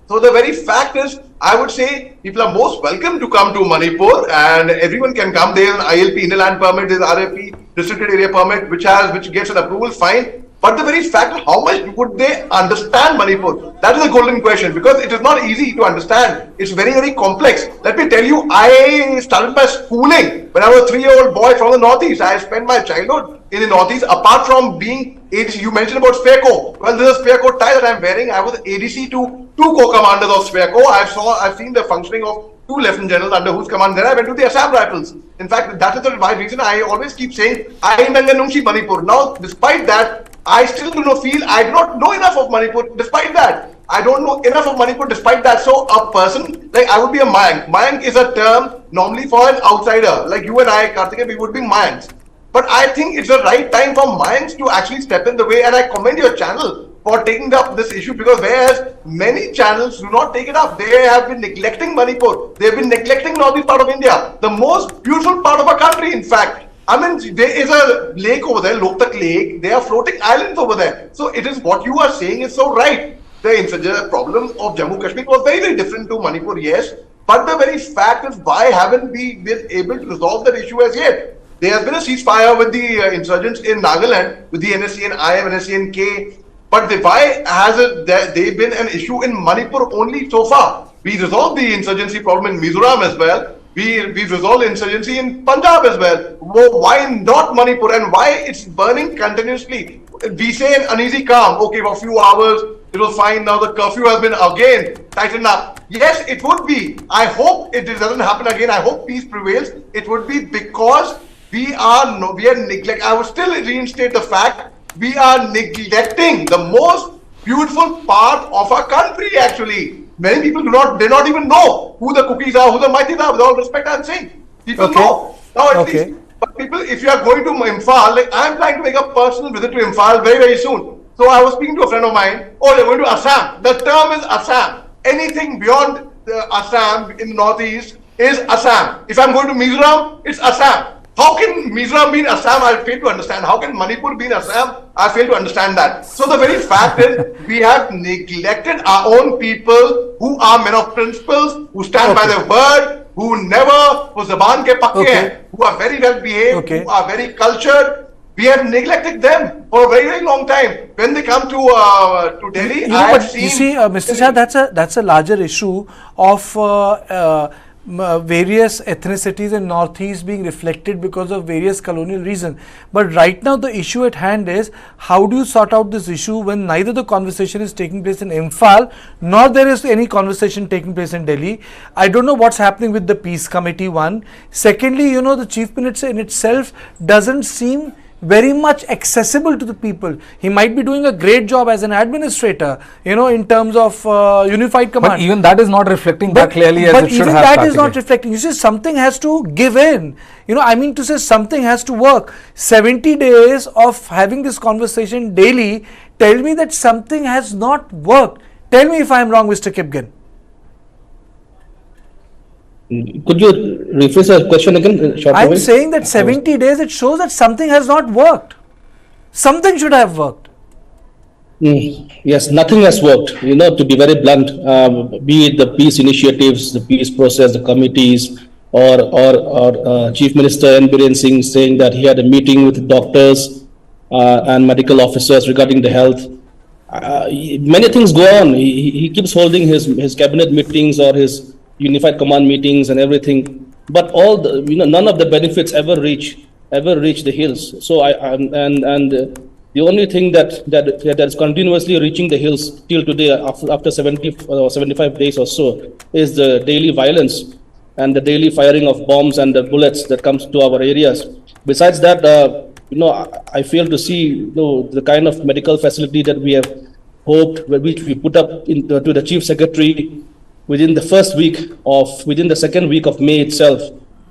So the very fact is, I would say people are most welcome to come to Manipur, and everyone can come. There is an ILP, Inland Permit, there is RFP, Restricted Area Permit, which gets an approval, fine. But the very fact, how much would they understand Manipur? That is the golden question, because it is not easy to understand. It's very, very complex. Let me tell you, I started my schooling when I was a 3-year-old boy from the Northeast. I spent my childhood in the Northeast, apart from being ADC. You mentioned about SPEARCO. Well, this is a SPEARCO tie that I'm wearing. I was ADC to 2 co-commanders of SPEARCO. I've seen the functioning of 2 lieutenant generals under whose command. Then I went to the Assam Rifles. In fact, that is the reason I always keep saying, I am Nanganungshi Manipur. Now, despite that, I still do not feel, I do not know enough of Manipur despite that. I don't know enough of Manipur despite that. So a person, like I would be a Mayank. Mayank is a term normally for an outsider. Like you and I, Karthike, we would be Mayanks. But I think it's the right time for Mayanks to actually step in the way, and I commend your channel for taking up this issue, because whereas many channels do not take it up, they have been neglecting Manipur. They have been neglecting northeast part of India, the most beautiful part of our country, in fact. I mean, there is a lake over there, Loktak Lake. There are floating islands over there. So it is what you are saying is so right. The insurgent problem of Jammu Kashmir was very, very different to Manipur, yes. But the very fact is, why haven't we been able to resolve that issue as yet? There has been a ceasefire with the insurgents in Nagaland, with the NSC and IM, NSC and K. But why has they been an issue in Manipur only so far? We resolved the insurgency problem in Mizoram as well. We resolved insurgency in Punjab as well. Why not Manipur, and why it's burning continuously? We say an uneasy calm. Okay, for a few hours it was fine. Now the curfew has been again tightened up. Yes, it would be. I hope it doesn't happen again. I hope peace prevails. It would be because we are neglecting. I would still reinstate the fact, we are neglecting the most beautiful part of our country. Actually, many people do not even know who the cookies are, who the mighties are. With all respect, I'm saying people know now at least. But people, if you are going to Imphal, like I'm planning to make a personal visit to Imphal very, very soon. So I was speaking to a friend of mine. Oh, they're going to Assam. The term is Assam. Anything beyond Assam in the northeast is Assam. If I'm going to Mizoram, it's Assam. How can Mizoram be in Assam? I fail to understand. How can Manipur be in Assam? I fail to understand that. So the very fact is, we have neglected our own people who are men of principles, who stand by their word, who never was zaban ke pakke hain, who are very well behaved, who are very cultured. We have neglected them for a very, very long time. When they come to Delhi, I have seen. You see, Mr. Shah, that's a larger issue of various ethnicities in northeast being reflected because of various colonial reasons. But right now the issue at hand is, how do you sort out this issue when neither the conversation is taking place in Imphal nor there is any conversation taking place in Delhi? I don't know what's happening with the peace committee, one. Secondly, you know, the chief minister in itself doesn't seem very much accessible to the people. He might be doing a great job as an administrator, you know, in terms of unified command. But even that is not reflecting that clearly as it should have. But even that is not reflecting. You see, something has to give in. You know, I mean to say, something has to work. 70 days of having this conversation daily tell me that something has not worked. Tell me if I am wrong, Mr. Kipgen. Could you rephrase the question again? I'm saying that 70 days, it shows that something has not worked. Something should have worked. Yes, nothing has worked. You know, to be very blunt, be it the peace initiatives, the peace process, the committees, or Chief Minister CM Biren Singh saying that he had a meeting with doctors and medical officers regarding the health. Many things go on. He keeps holding his cabinet meetings or his unified command meetings and everything, but all the, you know, none of the benefits ever reach the hills. So the only thing that is continuously reaching the hills till today, after 70 or 75 days or so, is the daily violence and the daily firing of bombs and the bullets that comes to our areas. Besides that, you know, I fail to see, you know, the kind of medical facility that we have hoped, which we put up to the Chief Secretary. Within the second week of May itself,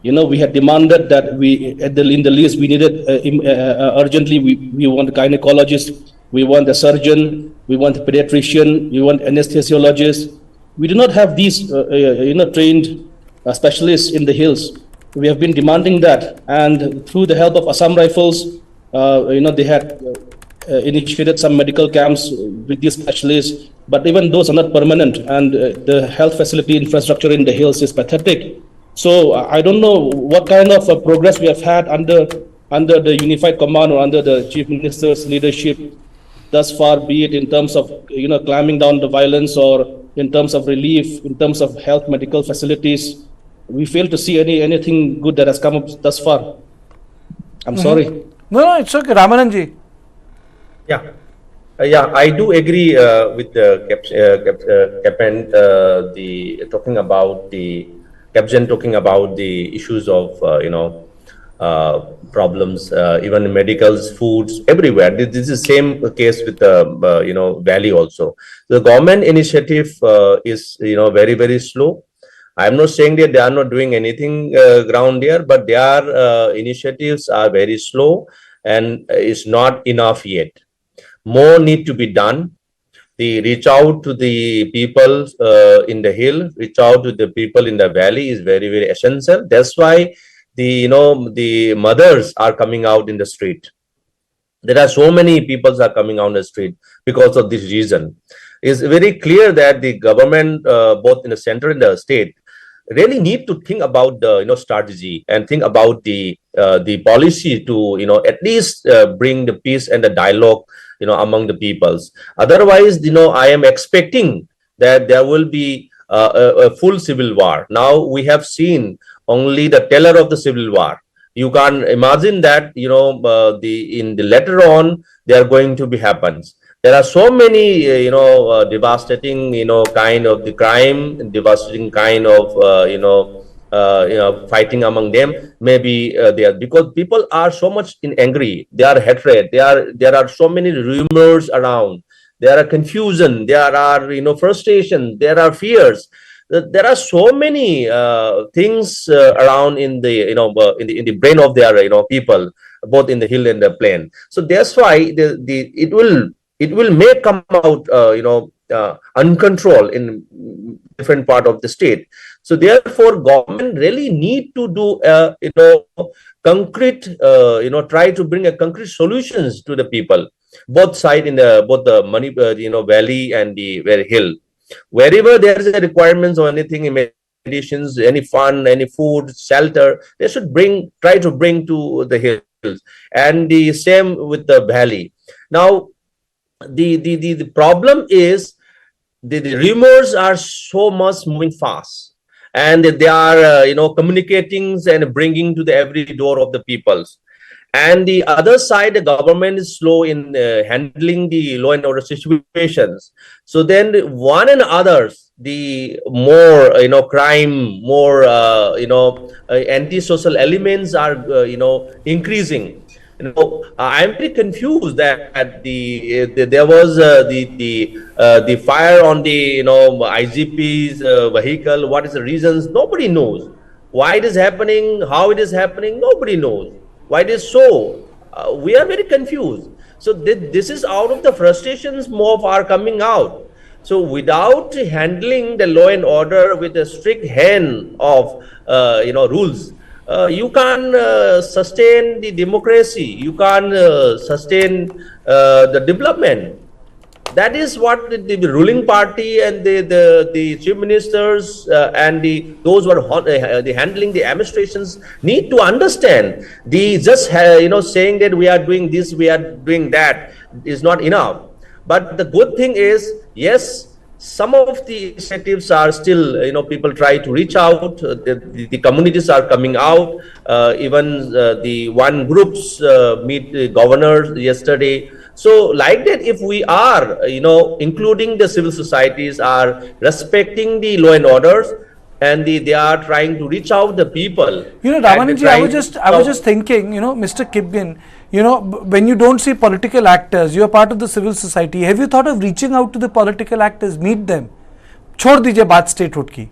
you know, we had demanded that in the list we needed urgently. We want a gynecologist, we want a surgeon, we want a pediatrician, we want anesthesiologist. We do not have these, you know, trained specialists in the hills. We have been demanding that, and through the help of Assam Rifles, you know, they had initiated some medical camps with these specialists. But even those are not permanent, and the health facility infrastructure in the hills is pathetic. So I don't know what kind of progress we have had under the unified command or under the chief minister's leadership thus far, be it in terms of, you know, clamping down the violence or in terms of relief, in terms of health medical facilities. We fail to see anything good that has come up thus far. I'm sorry. No, it's okay, Ramananji. Yeah. Yeah, I do agree with the Captain talking about the issues of you know, problems, even medicals, foods, everywhere. This is the same case with the you know, Valley also. The government initiative is, you know, very, very slow. I'm not saying that they are not doing anything ground here, but their initiatives are very slow and is not enough yet. More need to be done the reach out to the people in the hill, reach out to the people in the valley is very, very essential. That's why the mothers are coming out in the street. There are so many people are coming on the street because of this reason. It's very clear that the government, both in the center and the state, really need to think about the strategy and think about the policy to at least bring the peace and the dialogue among the peoples. Otherwise, I am expecting that there will be a full civil war. Now we have seen only the tailor of the civil war. You can imagine that in the later on there are going to be happens. There are so many devastating kind of the crime, devastating kind of fighting among them. Maybe they are, because people are so much angry. They are hatred. There are so many rumors around. There are confusion. There are frustration. There are fears. There are so many things around in the in the brain of their people, both in the hill and the plain. So that's why it will may come out uncontrolled in different part of the state. So therefore, government really need to do concrete try to bring a concrete solutions to the people, both side in the both the Manipur valley and the hill. Wherever there is a requirements or anything, medicines, any fund, any food, shelter, they should try to bring to the hills, and the same with the valley. Now the problem is the rumors are so much moving fast, and they are communicating and bringing to the every door of the peoples. And the other side, the government is slow in handling the law and order situations. So then one and others, the more crime, more anti-social elements are increasing. I'm very confused that there was the fire on the IGP's vehicle. What is the reasons? Nobody knows. Why it is happening? How it is happening? Nobody knows. Why it is so? We are very confused. So this is out of the frustrations more are coming out. So without handling the law and order with a strict hand of rules, you can sustain the democracy. You can sustain the development. That is what the ruling party and the chief ministers and those who are handling the administrations need to understand. The just saying that we are doing this, we are doing that is not enough. But the good thing is, yes, some of the initiatives are still people try to reach out. The communities are coming out. Even the one groups meet the governors yesterday. So like that, if we are, including the civil societies, are respecting the law and orders, and they are trying to reach out the people. Ramanji, I was just thinking, Mr. Kibgen, when you don't see political actors, you are part of the civil society. Have you thought of reaching out to the political actors, meet them? Chhod dijiye baat statehood ki.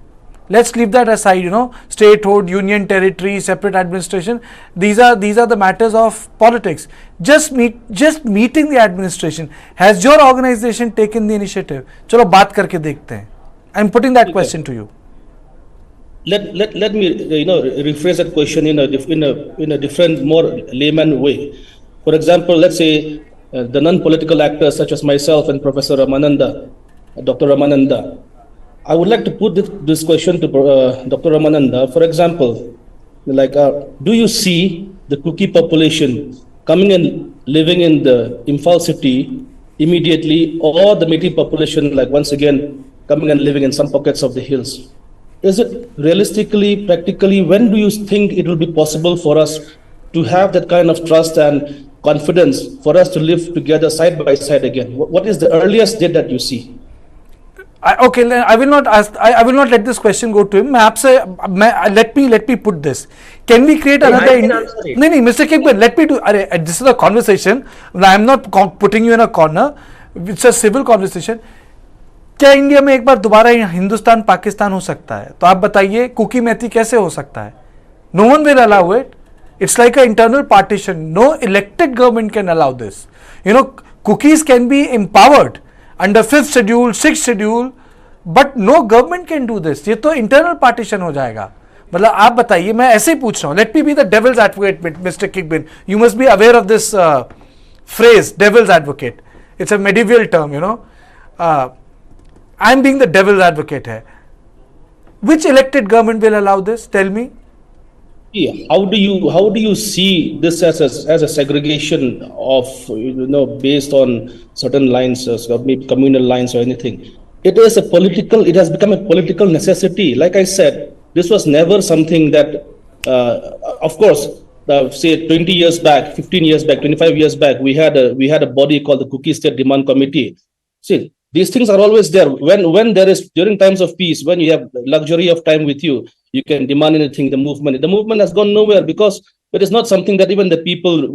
Let's leave that aside, statehood, union territory, separate administration. These are the matters of politics. Just meeting the administration. Has your organization taken the initiative? Chalo baat karke dekhte hain. I'm putting that question to you. Let me rephrase that question in a different, more layman way. For example, let's say the non-political actors such as myself and Professor Ramananda, Dr. Ramananda. I would like to put this question to Dr. Ramananda. For example, do you see the Kuki population coming and living in the Imphal city immediately, or the Metis population, once again, coming and living in some pockets of the hills? Is it realistically, practically, when do you think it will be possible for us to have that kind of trust and confidence for us to live together side by side again? What is the earliest date that you see? Okay, I will not ask. I will not let this question go to him. Let me put this. Can we create another? No, Mr. Kibgen, let me do. This is a conversation. I am not putting you in a corner. It's a civil conversation. क्या India में एक बार दोबारा हिंदुस्तान पाकिस्तान हो सकता है? तो आप बताइए, कुकी मैती कैसे हो सकता है? No one will allow it. It's like an internal partition. No elected government can allow this. Cookies can be empowered. under 5th schedule, 6th schedule, but no government can do this. ये तो internal partition हो जाएगा. मतलब आप बताइए, मैं ऐसे ही पूछ रहा हूँ. Let me be the devil's advocate, Mr. Kigbin. You must be aware of this phrase, devil's advocate. It's a medieval term, you know. I'm being the devil's advocate here. Which elected government will allow this? Tell me. Yeah, how do you see this as a segregation of, based on certain lines, maybe communal lines or anything? It has become a political necessity. Like I said, this was never something that, of course, say 20 years back, 15 years back, 25 years back, we had a body called the Cookie State Demand Committee. See, these things are always there. When there is, during times of peace, when you have luxury of time with you, you can demand anything. The movement has gone nowhere because it is not something that even the people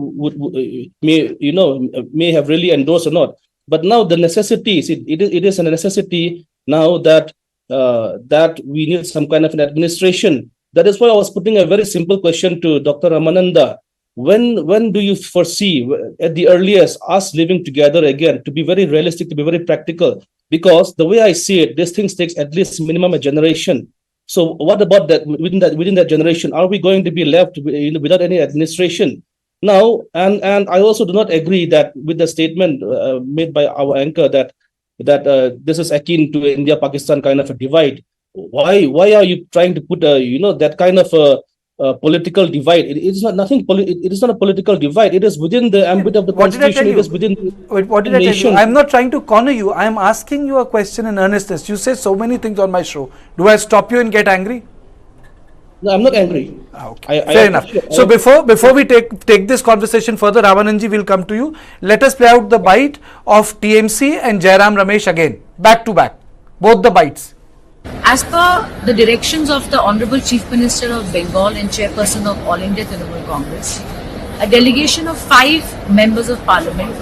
may have really endorsed or not. But now the necessity, it is a necessity now that we need some kind of an administration. That is why I was putting a very simple question to Dr. Ramananda. When do you foresee, at the earliest, us living together again, to be very realistic, to be very practical? Because the way I see it, these things takes at least minimum a generation. So what about that within that generation? Are we going to be left without any administration? Now, and I also do not agree that with the statement made by our anchor that this is akin to India-Pakistan kind of a divide. Why are you trying to put that kind of a political divide? It is not nothing. It is not a political divide. It is within the ambit of the constitution. It is within what did I tell you? I'm not trying to corner you. I am asking you a question in earnestness. You say so many things on my show. Do I stop you and get angry? No, I'm not angry. Okay. Fair enough. So before we take this conversation further, Ramananji will come to you. Let us play out the bite of TMC and Jairam Ramesh again, back to back, both the bites. As per the directions of the Honorable Chief Minister of Bengal and Chairperson of All India Trinamool Congress, a delegation of 5 members of Parliament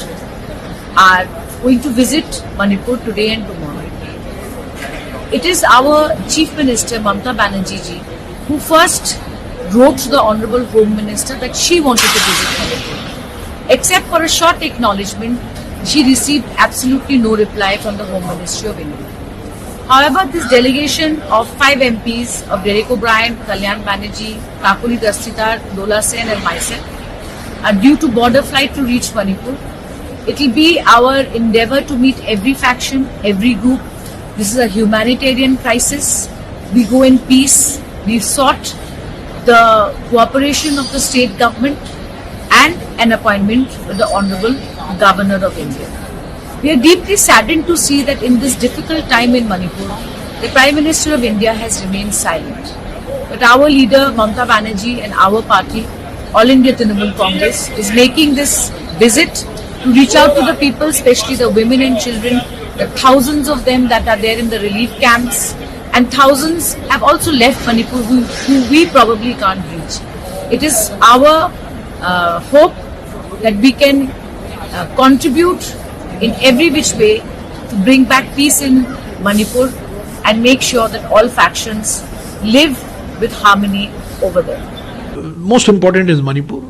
are going to visit Manipur today and tomorrow. It is our Chief Minister, Mamata Banerjee ji, who first wrote to the Honorable Home Minister that she wanted to visit Manipur. Except for a short acknowledgement, she received absolutely no reply from the Home Ministry of India. However, this delegation of 5 MPs of Derek O'Brien, Kalyan Banerjee, Kakuli Dastitar, Dola Sen and myself are due to border flight to reach Manipur. It will be our endeavour to meet every faction, every group. This is a humanitarian crisis. We go in peace. We've sought the cooperation of the state government and an appointment with the Honourable Governor of India. We are deeply saddened to see that in this difficult time in Manipur, the Prime Minister of India has remained silent. But our leader, Mamata Banerjee, and our party, All India Trinamool Congress, is making this visit to reach out to the people, especially the women and children, the thousands of them that are there in the relief camps, and thousands have also left Manipur who we probably can't reach. It is our hope that we can contribute in every which way to bring back peace in Manipur and make sure that all factions live with harmony over there. Most important is Manipur.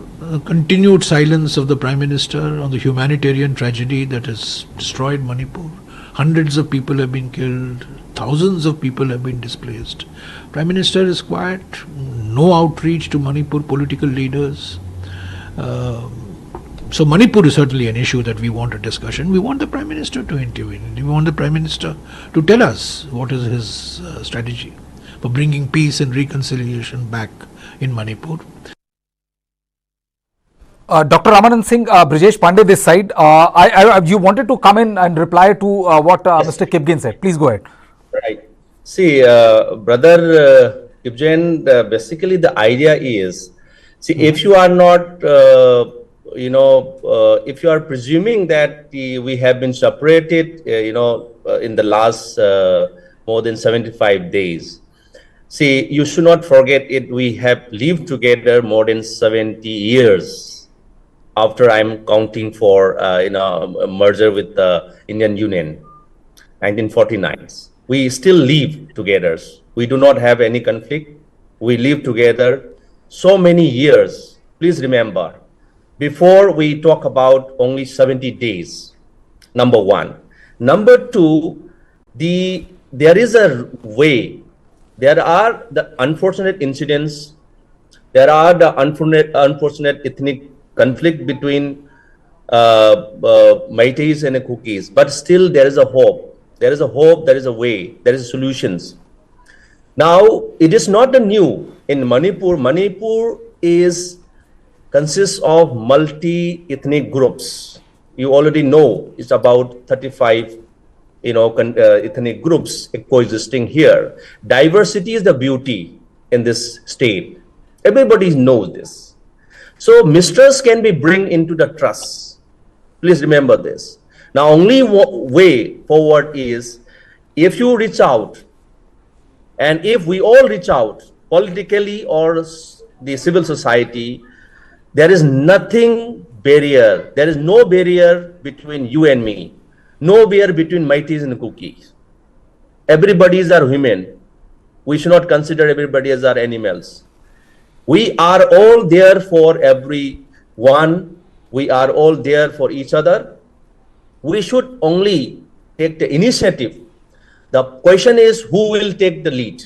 Continued silence of the Prime Minister on the humanitarian tragedy that has destroyed Manipur. Hundreds of people have been killed. Thousands of people have been displaced. Prime Minister is quiet. No outreach to Manipur political leaders. So Manipur is certainly an issue that we want a discussion. We want the Prime Minister to intervene. We want the Prime Minister to tell us what is his strategy for bringing peace and reconciliation back in Manipur. Dr. Ramanand Singh, Brijesh Pandey this side. You wanted to come in and reply to what Mr. Kibgen said. Please go ahead. Right. See, brother Kibgen, basically the idea is, see, if you are not if you are presuming that we have been separated, in the last more than 75 days, see, you should not forget it. We have lived together more than 70 years after I'm counting for, a merger with the Indian Union, 1949. We still live together. We do not have any conflict. We live together so many years. Please remember, before we talk about only 70 days, number one. Number two, there is a way. There are the unfortunate incidents. There are the unfortunate ethnic conflict between Meiteis and Kukis, but still there is a hope. There is a hope. There is a way. There is solutions. Now, it is not new in Manipur. Manipur consists of multi-ethnic groups. You already know it's about 35, ethnic groups coexisting here. Diversity is the beauty in this state. Everybody knows this. So mistrust can be bring into the trust. Please remember this. Now, only way forward is if you reach out, and if we all reach out politically or the civil society, there is nothing barrier. There is no barrier between you and me. No barrier between Meiteis and Kukis. Everybody's are human. We should not consider everybody as our animals. We are all there for everyone. We are all there for each other. We should only take the initiative. The question is, who will take the lead?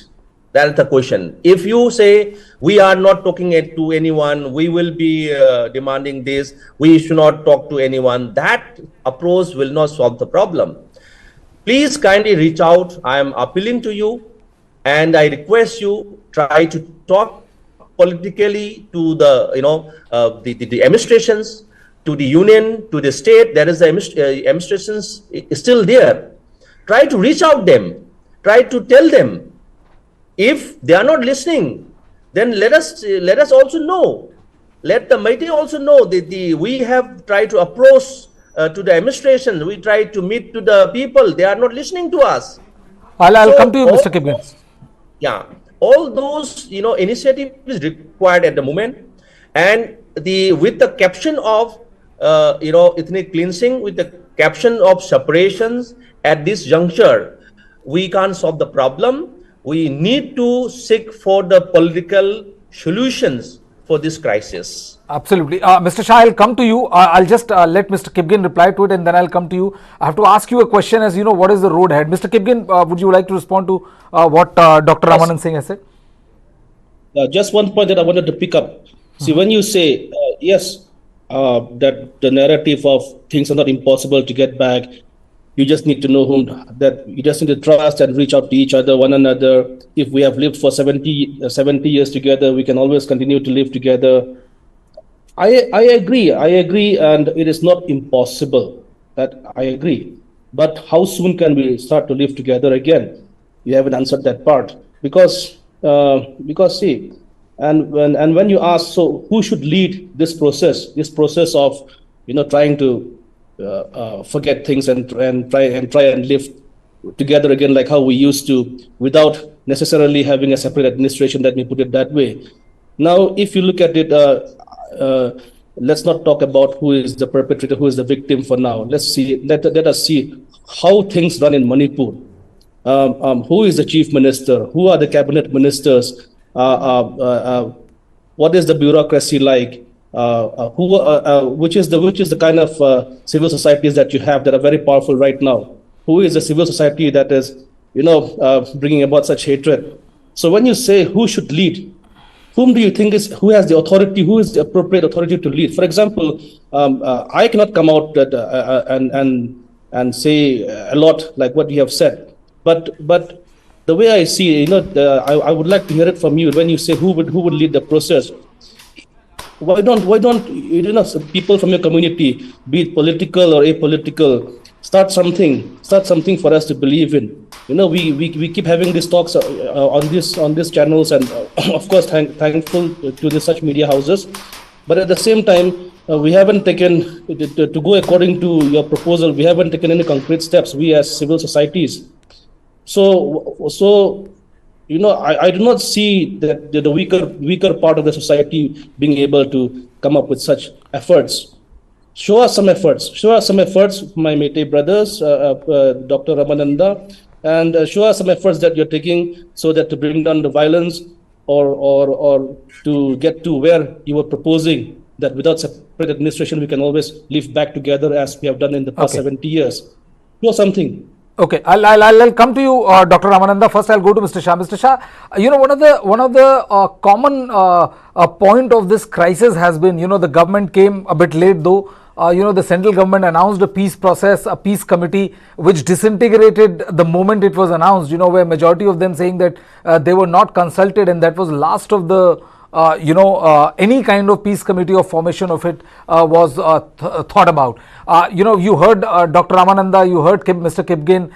That's the question. If you say, we are not talking to anyone, we will be demanding this, we should not talk to anyone, that approach will not solve the problem. Please kindly reach out. I am appealing to you, and I request you try to talk politically to the administrations, to the union, to the state. There is the administrations still there. Try to reach out them. Try to tell them. If they are not listening, then let us also know. Let the Meitei also know that we have tried to approach to the administration. We try to meet to the people. They are not listening to us. I'll come to you, Mr. Kibgen. Yeah, all those initiative is required at the moment, and with the caption of ethnic cleansing, with the caption of separations at this juncture, we can't solve the problem. We need to seek for the political solutions for this crisis. Absolutely. Mr. Shah, I'll come to you. I'll just let Mr. Kibgen reply to it, and then I'll come to you. I have to ask you a question, as you know, what is the road ahead? Mr. Kibgen, would you like to respond to what Dr. Yes. Ramanand Singh has said? Just one point that I wanted to pick up. See, when you say, yes, that the narrative of things are not impossible to get back, you just need to know you just need to trust and reach out to each other, one another. If we have lived for 70 years together, we can always continue to live together. I agree, and it is not impossible. That I agree. But how soon can we start to live together again? You haven't answered that part. Because see, and when you ask, so who should lead this process of trying to forget things and try and live together again like how we used to, without necessarily having a separate administration, let me put it that way. Now, if you look at it, let's not talk about who is the perpetrator, who is the victim for now. Let us see how things run in Manipur. Who is the chief minister? Who are the cabinet ministers? What is the bureaucracy like? Which is the kind of civil societies that you have that are very powerful right now? Who is the civil society that is, bringing about such hatred? So when you say who should lead, whom do you think who has the authority? Who is the appropriate authority to lead? For example, I cannot come out and say a lot like what you have said, but the way I see, I would like to hear it from you when you say who would lead the process. Why don't people from your community, be it political or apolitical, start something for us to believe in? We keep having these talks on these channels, and of course thankful to such media houses, but at the same time we haven't taken to go according to your proposal. We haven't taken any concrete steps, we as civil societies. So I do not see that the weaker part of the society being able to come up with such efforts. Show us some efforts, my Meitei brothers, Dr. Ramananda, and show us some efforts that you're taking so that to bring down the violence or to get to where you were proposing that without separate administration we can always live back together as we have done in the past 70 years. show something. Okay, I'll come to you, Dr. Ramananda. First, I'll go to Mr. Shah. Mr. Shah, one of the common point of this crisis has been, the government came a bit late, though. The central government announced a peace process, a peace committee, which disintegrated the moment it was announced. Where majority of them saying that they were not consulted, and that was last of the any kind of peace committee or formation of it was thought about. You heard Dr. Ramananda, you heard Mr. Kipgen.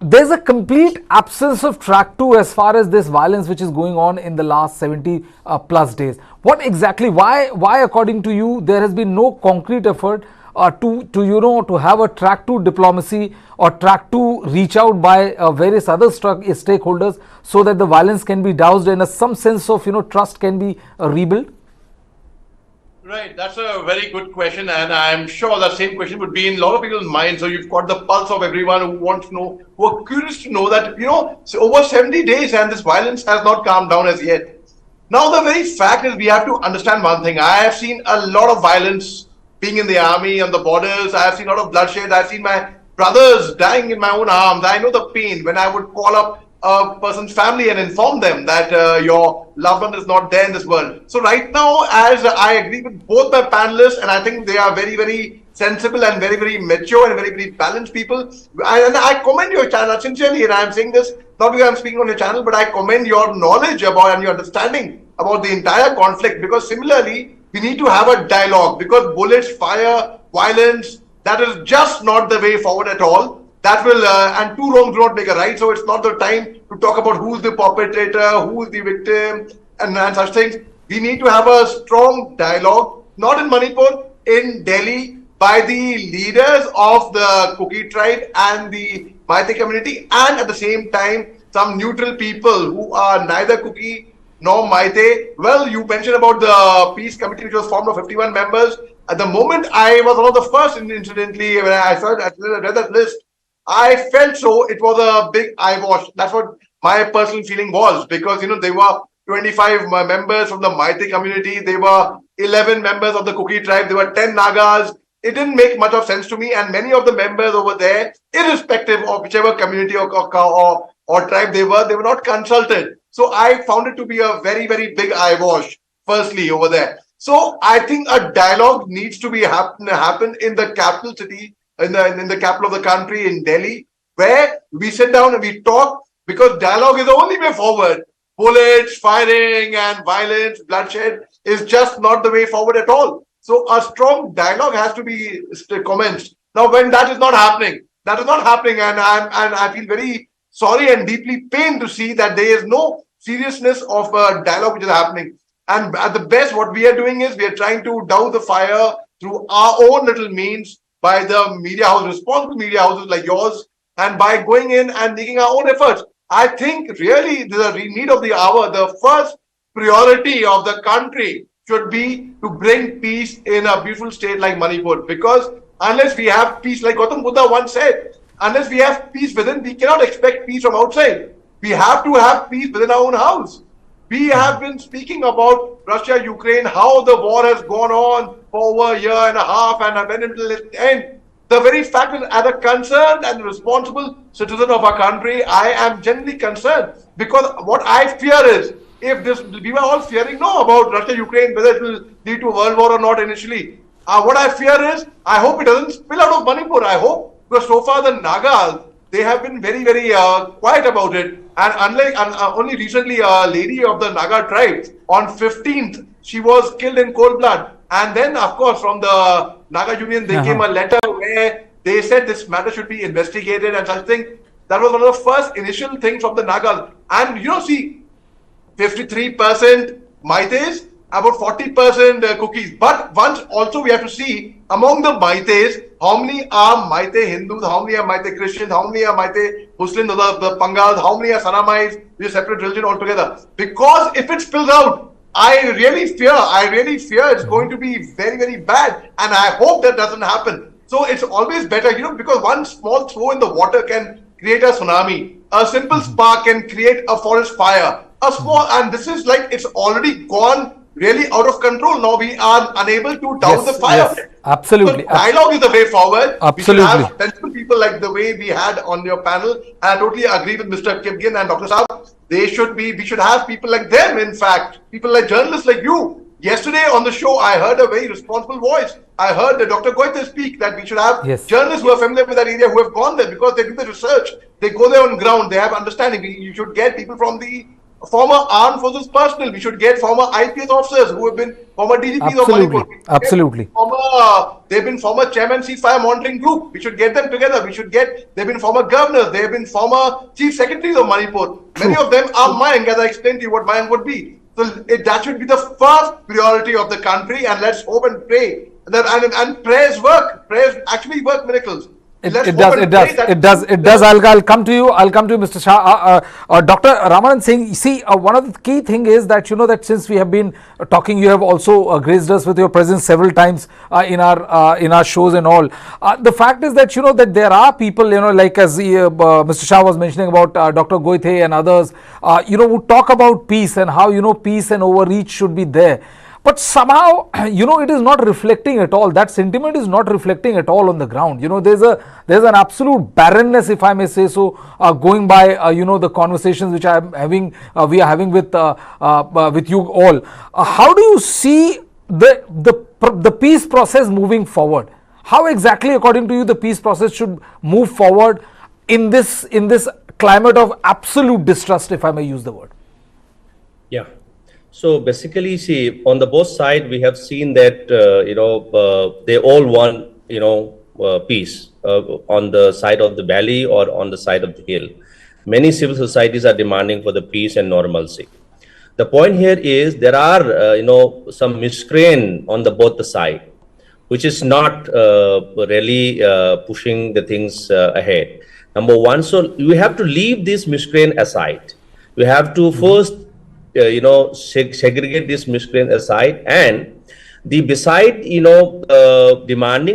There's a complete absence of track 2 as far as this violence which is going on in the last 70 plus days. What exactly, why according to you, there has been no concrete effort to have a track 2 diplomacy or track 2 reach out by various other stakeholders so that the violence can be doused and some sense of trust can be rebuilt? Right, that's a very good question, and I'm sure that same question would be in a lot of people's minds. So you've got the pulse of everyone who wants to know, who are curious to know that, so over 70 days and this violence has not calmed down as yet. Now, the very fact is we have to understand one thing. I have seen a lot of violence being in the army, on the borders. I have seen a lot of bloodshed. I've seen my brothers dying in my own arms. I know the pain when I would call up a person's family and inform them that your loved one is not there in this world. So right now, as I agree with both my panelists, and I think they are very, very sensible and very, very mature and very, very balanced people. And I commend your channel sincerely, and I am saying this not because I'm speaking on your channel, but I commend your knowledge about and your understanding about the entire conflict, because similarly, we need to have a dialogue, because bullets, fire, violence, that is just not the way forward at all. That will, and two wrongs do not make a right. So it's not the time to talk about who's the perpetrator, who's the victim, and such things. We need to have a strong dialogue, not in Manipur, in Delhi, by the leaders of the Kuki tribe and the Meitei community, and at the same time, some neutral people who are neither Kuki nor Meitei. Well, you mentioned about the peace committee, which was formed of 51 members. At the moment, I was one of the first, incidentally, when I read that list, I felt so it was a big eyewash. That's what my personal feeling was, because there were 25 members from the Meitei community, there were 11 members of the Kuki tribe, there were 10 Nagas. It didn't make much of sense to me, and many of the members over there, irrespective of whichever community or tribe they were not consulted. So I found it to be a very, very big eyewash, firstly, over there. So I think a dialogue needs to be happen in the capital city, in the capital of the country, in Delhi, where we sit down and we talk, because dialogue is the only way forward. Bullets, firing and violence, bloodshed is just not the way forward at all. So a strong dialogue has to be commenced. Now, when that is not happening, and I feel very sorry and deeply pained to see that there is no seriousness of a dialogue which is happening. And at the best, what we are doing is we are trying to douse the fire through our own little means, by the media house, responsible media houses like yours, and by going in and making our own efforts. I think really the need of the hour, the first priority of the country should be to bring peace in a beautiful state like Manipur. Because unless we have peace, like Gautam Buddha once said, unless we have peace within, we cannot expect peace from outside. We have to have peace within our own house. We have been speaking about Russia, Ukraine, how the war has gone on for over a year and a half, and when it will end. The very fact that as a concerned and responsible citizen of our country, I am genuinely concerned, because what I fear is, if this, we were all fearing about Russia, Ukraine, whether it will lead to a world war or not initially. What I fear is, I hope it doesn't spill out of Manipur. I hope, because so far the Nagas, they have been very, very quiet about it. And only recently, a lady of the Naga tribe, on 15th, she was killed in cold blood. And then, of course, from the Naga Union, there came a letter where they said this matter should be investigated and such thing. That was one of the first initial things from the Nagas. And see, 53% Meiteis, about 40% Kukis. But once also we have to see among the Meiteis, how many are Meitei Hindus, how many are Meitei Christians, how many are Meitei Muslims, the Pangals, how many are Sanamais, which is a separate religion altogether. Because if it spills out, I really fear it's going to be very, very bad. And I hope that doesn't happen. So it's always better, because one small throw in the water can create a tsunami. A simple spark can create a forest fire. And this is like, it's already gone really out of control. Now we are unable to douse the fire. Yes, absolutely. So dialogue is the way forward. Absolutely. We should have sensible people like the way we had on your panel. And I totally agree with Mr. Kipgin and Dr. Saab. We should have people like them, in fact. People like journalists like you. Yesterday on the show, I heard a very responsible voice. I heard Dr. Goite speak that we should have journalists who are familiar with that area, who have gone there because they do the research. They go there on ground. They have understanding. You should get people from the former armed forces personnel. We should get former IPS officers who have been former DGPs of Manipur. Absolutely. They've been former chairman ceasefire monitoring group. We should get them together. They've been former governors. They've been former chief secretaries of Manipur. Many of them are Mayank, as I explained to you what Mayank would be. So that should be the first priority of the country, and let's hope and pray that and prayers work. Prayers actually work miracles. It does. I'll come to you, Mr. Shah. Dr. Ramanand Singh, see, one of the key thing is that, you know, that since we have been talking, you have also graced us with your presence several times in our shows and all. The fact is that, you know, that there are people, you know, like as Mr. Shah was mentioning about Dr. Goithe and others, you know, who talk about peace and how, you know, peace and overreach should be there. But somehow, you know, it is not reflecting at all. That sentiment is not reflecting at all on the ground. You know, there's an absolute barrenness, if I may say so, going by, you know, the conversations which we are having with you all. How do you see the peace process moving forward? How exactly, according to you, the peace process should move forward in this climate of absolute distrust, if I may use the word? Yeah. So basically, see, on the both side, we have seen that, they all want, peace on the side of the valley or on the side of the hill. Many civil societies are demanding for the peace and normalcy. The point here is there are, some miscreant on the both the side, which is not really pushing the things ahead. Number one, so you have to leave this miscreant aside. You have to first segregate this miscreant aside, and demanding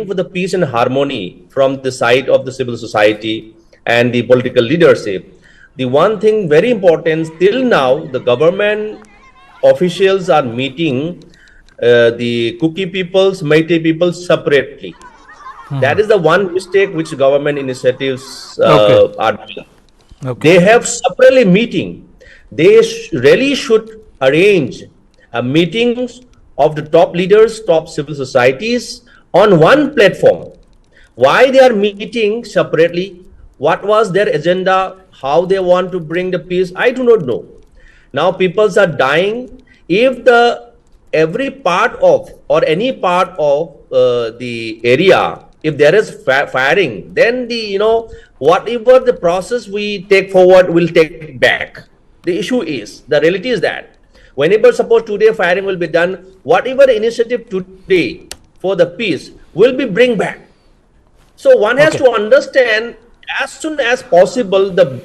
for the peace and harmony from the side of the civil society and the political leadership. The one thing very important, till now, the government officials are meeting the Kuki peoples, Meitei peoples separately. That is the one mistake which government initiatives are doing. They have separately meeting. They really should arrange meetings of the top leaders, top civil societies on one platform. Why they are meeting separately? What was their agenda? How they want to bring the peace? I do not know. Now peoples are dying. If every part of or any part of the area, if there is firing, then whatever the process we take forward will take back. The issue is, the reality is that whenever suppose today firing will be done, whatever initiative today for the peace will be bring back. So one has to understand as soon as possible the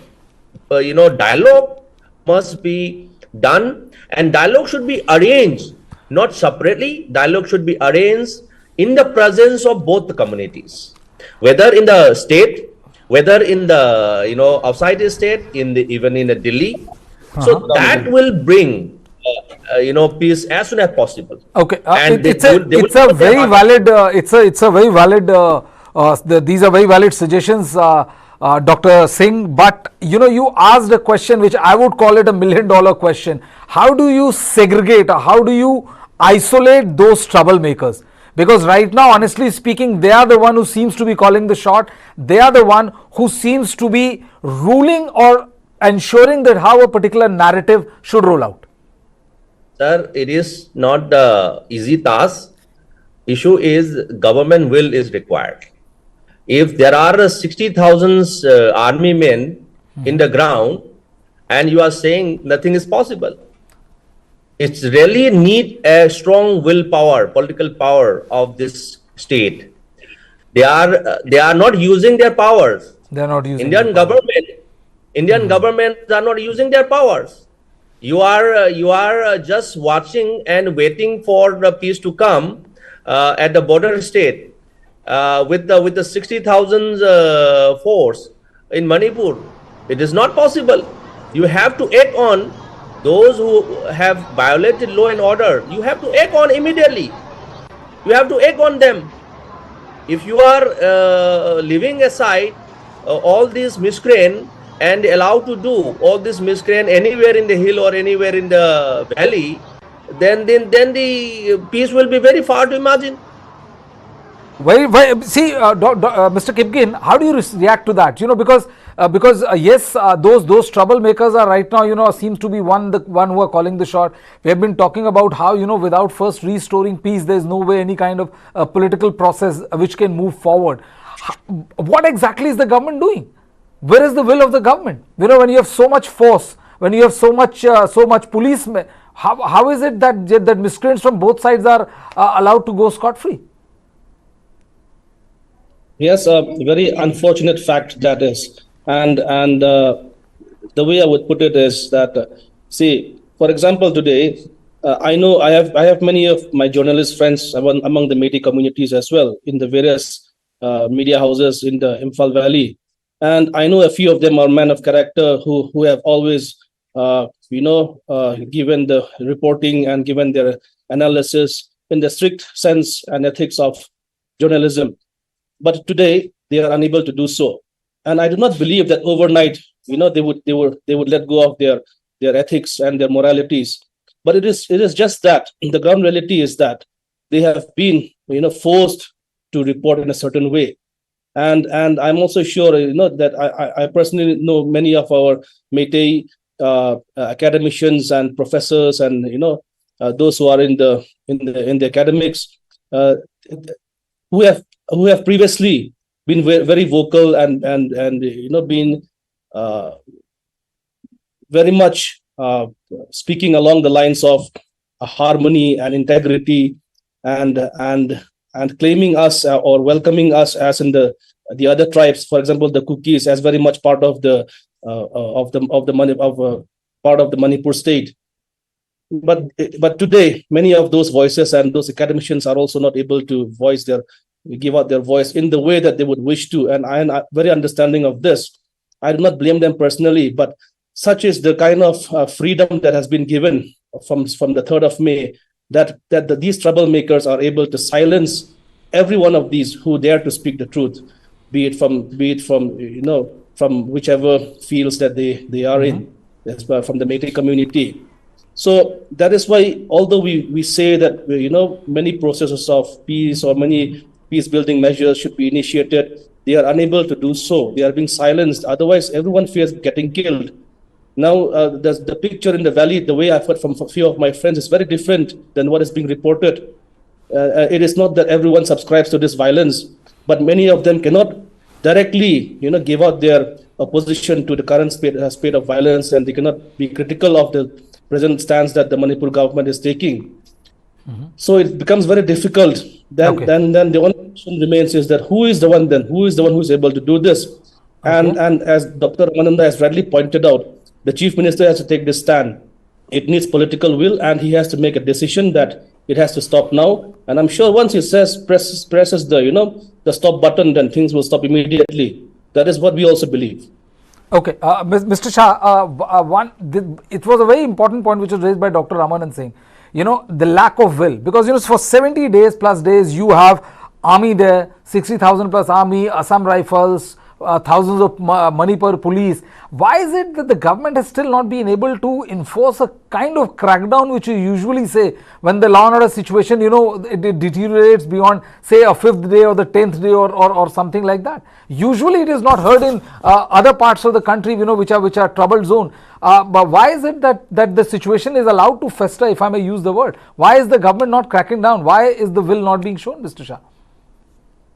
dialogue must be done, and dialogue should be arranged, not separately. Dialogue should be arranged in the presence of both the communities, whether in the state, whether in the outside the state, even in the Delhi. So that will bring peace as soon as possible. Okay, it's a very valid these are very valid suggestions, Dr. Singh. But you asked a question which I would call it $1 million question. How do you segregate? How do you isolate those troublemakers? Because right now, honestly speaking, they are the one who seems to be calling the shot. They are the one who seems to be ruling or ensuring that how a particular narrative should roll out. Sir, it is not the easy task. Issue is government will is required. If there are 60,000 army men in the ground and you are saying nothing is possible, it's really need a strong willpower, political power of this state. They are not using their powers. They are not using Indian governments are not using their powers. You are just watching and waiting for the peace to come at the border state with the 60,000 force in Manipur. It is not possible. You have to act on those who have violated law and order, you have to act on immediately. You have to act on them. If you are leaving aside all these miscreant and allowed to do all this miscreant anywhere in the hill or anywhere in the valley, then the peace will be very far to imagine. See, Mr. Kipkin, how do you react to that? Because yes, those troublemakers are right now, seems to be the one who are calling the shot. We have been talking about how, without first restoring peace, there is no way any kind of political process which can move forward. What exactly is the government doing? Where is the will of the government? When you have so much force, when you have so much police, how is it that miscreants from both sides are allowed to go scot-free? Yes, a very unfortunate fact that is, and the way I would put it is that, see, for example, today, I know I have many of my journalist friends among the Métis communities as well in the various media houses in the Imphal Valley, and I know a few of them are men of character who have always given the reporting and given their analysis in the strict sense and ethics of journalism. But today they are unable to do so, and I do not believe that overnight, they would let go of their ethics and their moralities. But it is just that the ground reality is that they have been forced to report in a certain way, and I'm also sure that I personally know many of our Métis academicians and professors and those who are in the academics who have previously been very vocal and been very much speaking along the lines of harmony and integrity and claiming us or welcoming us as in the other tribes, for example, the Kukis, as very much part of the part of the Manipur state. But today, many of those voices and those academicians are also not able to give out their voice in the way that they would wish to. And I am very understanding of this. I do not blame them personally, but such is the kind of freedom that has been given from the 3rd of May, that these troublemakers are able to silence every one of these who dare to speak the truth, be it from whichever fields that they are in, from the Métis community. So that is why, although we say that many processes of peace or many peace building measures should be initiated, they are unable to do so. They are being silenced. Otherwise, everyone fears getting killed. Now, the picture in the valley, the way I've heard from a few of my friends, is very different than what is being reported. It is not that everyone subscribes to this violence, but many of them cannot directly, give out their opposition to the current spate of violence, and they cannot be critical of the present stance that the Manipur government is taking. So it becomes very difficult. Then the only question remains is that who is the one who is able to do this? And as Dr. Ramananda has rightly pointed out, the chief minister has to take this stand. It needs political will, and he has to make a decision that it has to stop now. And I'm sure once he presses the stop button, then things will stop immediately. That is what we also believe. Okay, Mr. Shah, it was a very important point which was raised by Dr. Ramanand Singh. The lack of will, because for 70 days plus days you have army there, 60,000 plus army, Assam Rifles, thousands of Manipur police. Why is it that the government has still not been able to enforce a kind of crackdown which you usually say when the law and order situation, it deteriorates beyond, say, a 5th day or the 10th day or something like that? Usually it is not heard in other parts of the country, which are troubled zone. But why is it that the situation is allowed to fester, if I may use the word? Why is the government not cracking down? Why is the will not being shown, Mr. Shah?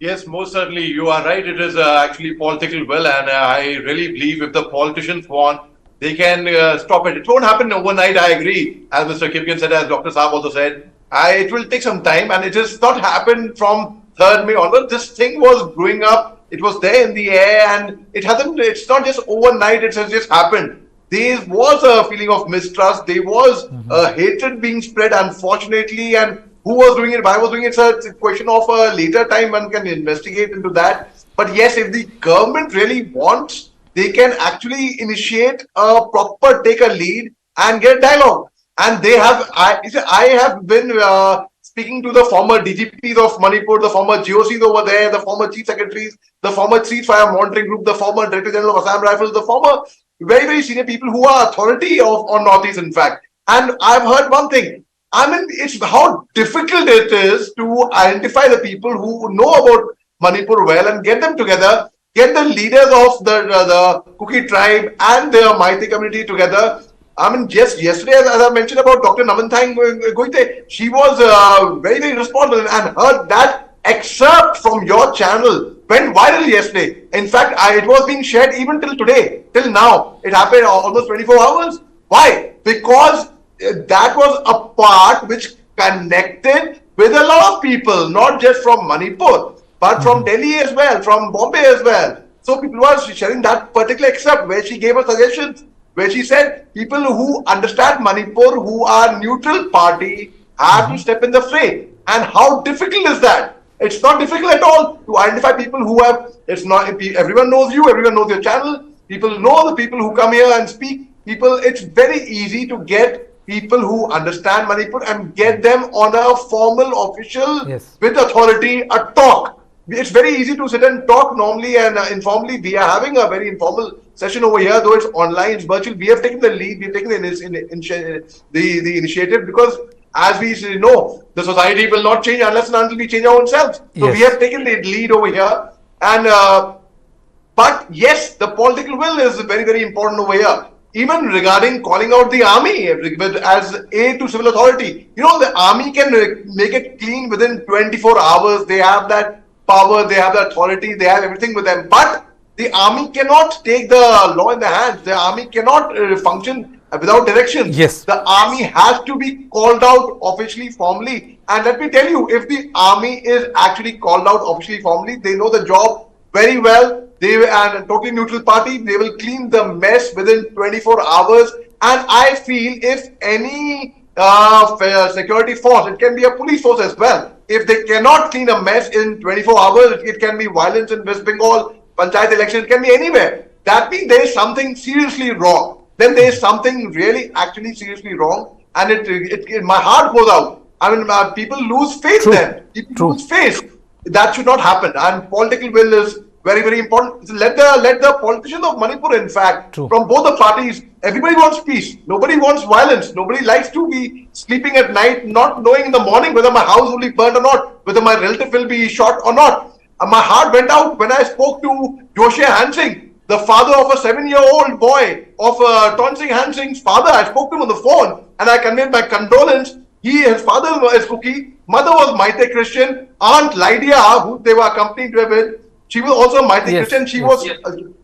Yes, most certainly. You are right. It is actually political will, and I really believe if the politicians want, they can stop it. It won't happen overnight, I agree. As Mr. Kipkin said, as Dr. Saab also said, it will take some time, and it has not happened from 3rd May onward. This thing was growing up. It was there in the air, and it's not just overnight. It has just happened. There was a feeling of mistrust. There was hatred being spread, unfortunately, and who was doing it, why was doing it, sir? It's a question of a later time. One can investigate into that. But yes, if the government really wants, they can actually initiate take a lead and get dialogue. And I have been speaking to the former DGPs of Manipur, the former GOCs over there, the former chief secretaries, the former chief fire monitoring group, the former director general of Assam Rifles, the former very, very senior people who are authority on Northeast, in fact. And I've heard one thing. I mean, it's how difficult it is to identify the people who know about Manipur well and get them together, get the leaders of the Kuki tribe and the Maithei community together. I mean, just yesterday, as I mentioned about Dr. Namanthang Goite, she was very, very responsible, and heard that excerpt from your channel went viral yesterday. In fact, it was being shared even till today, till now. It happened almost 24 hours. Why? Because that was a part which connected with a lot of people, not just from Manipur, but from Delhi as well, from Bombay as well. So people were sharing that particular excerpt where she gave us suggestions, where she said people who understand Manipur, who are neutral party, have to step in the fray. And how difficult is that? It's not difficult at all to identify people who have, it's not, everyone knows you, everyone knows your channel, people know the people who come here and speak, it's very easy to get people who understand Manipur and get them on a formal, official, with authority, a talk. It's very easy to sit and talk normally and informally. We are having a very informal session over here, though it's online, it's virtual. We have taken the lead, we've taken the initiative, because as we know, the society will not change unless and until we change our own selves. So we have taken the lead over here. And but yes, the political will is very, very important over here. Even regarding calling out the army as aid to civil authority. You know, the army can make it clean within 24 hours. They have that power, they have the authority, they have everything with them. But the army cannot take the law in their hands. The army cannot function without direction. The army has to be called out officially, formally. And let me tell you, if the army is actually called out officially, formally, they know the job very well. They are a totally neutral party. They will clean the mess within 24 hours. And I feel if any security force, it can be a police force as well, if they cannot clean a mess in 24 hours, it can be violence in West Bengal, panchayat election, it can be anywhere. That means there is something seriously wrong. Then there is something really actually seriously wrong. And my heart goes out. I mean, people lose faith then. People lose faith. That should not happen. And political will is very, very important. Let the politicians of Manipur, in fact, from both the parties, everybody wants peace. Nobody wants violence. Nobody likes to be sleeping at night, not knowing in the morning whether my house will be burned or not, whether my relative will be shot or not. My heart went out when I spoke to Joshua Hansing, the father of a 7-year-old boy of Tonsing Hansing's father. I spoke to him on the phone and I conveyed my condolence. His father is Kuki, mother was Maithei Christian, Aunt Lydia, who they were accompanied with, she was also Maithei Christian. She was.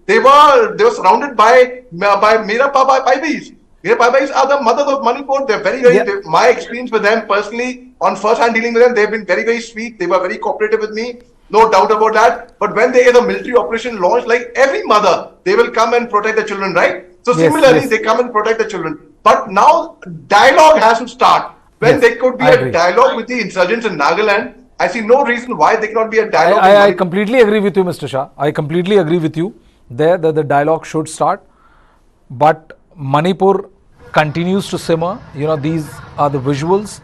They were surrounded by Mera Paibis. Mera Paibis are the mothers of Manipur. They're very, very. My experience with them personally, on first hand dealing with them, they've been very, very sweet. They were very cooperative with me. No doubt about that. But when there is a military operation launched, like every mother, they will come and protect the children, right? So similarly, they come and protect the children. But now dialogue has to start. When there could be a dialogue with the insurgents in Nagaland, I see no reason why there cannot be a dialogue. I completely agree with you, Mr. Shah. I completely agree with you. There, the dialogue should start. But Manipur continues to simmer. You know, these are the visuals,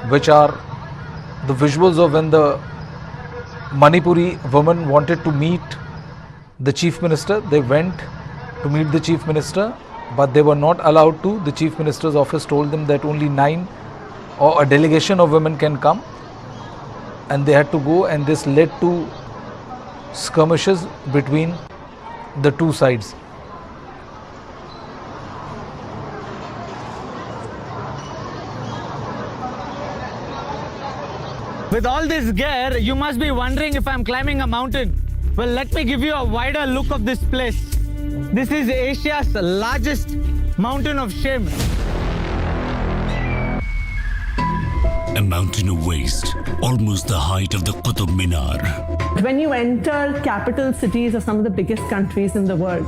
which are the visuals of when the Manipuri women wanted to meet the chief minister. They went to meet the chief minister, but they were not allowed to. The chief minister's office told them that only 9 or a delegation of women can come. And they had to go, and this led to skirmishes between the two sides. With all this gear, you must be wondering if I'm climbing a mountain. Well, let me give you a wider look of this place. This is Asia's largest mountain of shame. A mountain of waste, almost the height of the Qutub Minar. When you enter capital cities of some of the biggest countries in the world,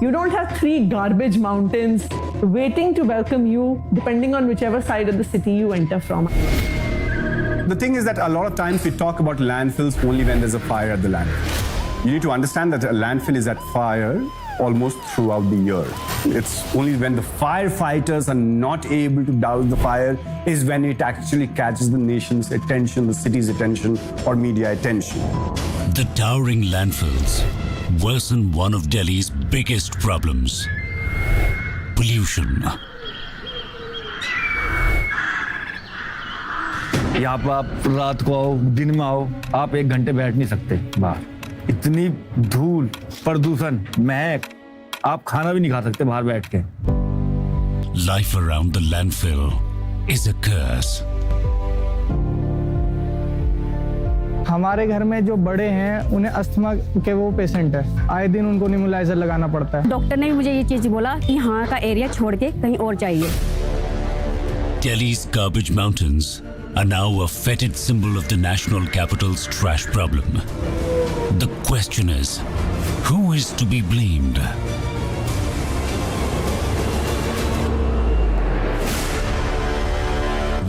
you don't have 3 garbage mountains waiting to welcome you, depending on whichever side of the city you enter from. The thing is that a lot of times we talk about landfills only when there's a fire at the landfill. You need to understand that a landfill is at fire almost throughout the year. It's only when the firefighters are not able to douse the fire is when it actually catches the nation's attention, the city's attention, or media attention. The towering landfills worsen one of Delhi's biggest problems: pollution. यहाँ पर आप रात को आओ, दिन में आओ, आप 1 घंटे बैठ नहीं सकते बाहर। इतनी धूल, प्रदूषण, महक, आप खाना भी नहीं खा सकते बाहर बैठ के। Life around the landfill is a curse. हमारे घर में जो बड़े हैं उन्हें अस्थमा के वो पेशेंट है, आए दिन उनको नेबुलाइजर लगाना पड़ता है। डॉक्टर ने भी मुझे ये चीज बोला कि यहाँ का एरिया छोड़ के कहीं और चाहिए। Delhi's garbage mountains are now a fetid symbol of the national capital's trash problem. The question is, who is to be blamed?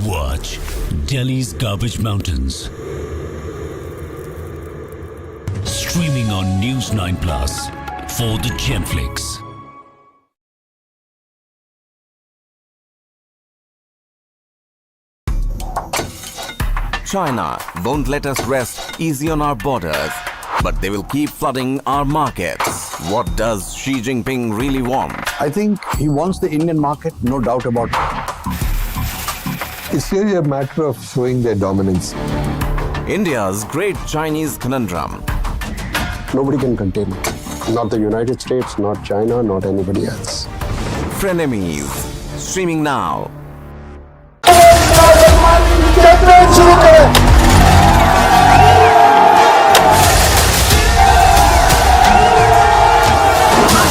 Watch Delhi's Garbage Mountains. Streaming on News9 Plus for the Gemflix. China won't let us rest easy on our borders, but they will keep flooding our markets. What does Xi Jinping really want? I think he wants the Indian market, no doubt about it. It's really a matter of showing their dominance. India's great Chinese conundrum. Nobody can contain it. Not the United States, not China, not anybody else. Frenemies. Streaming now.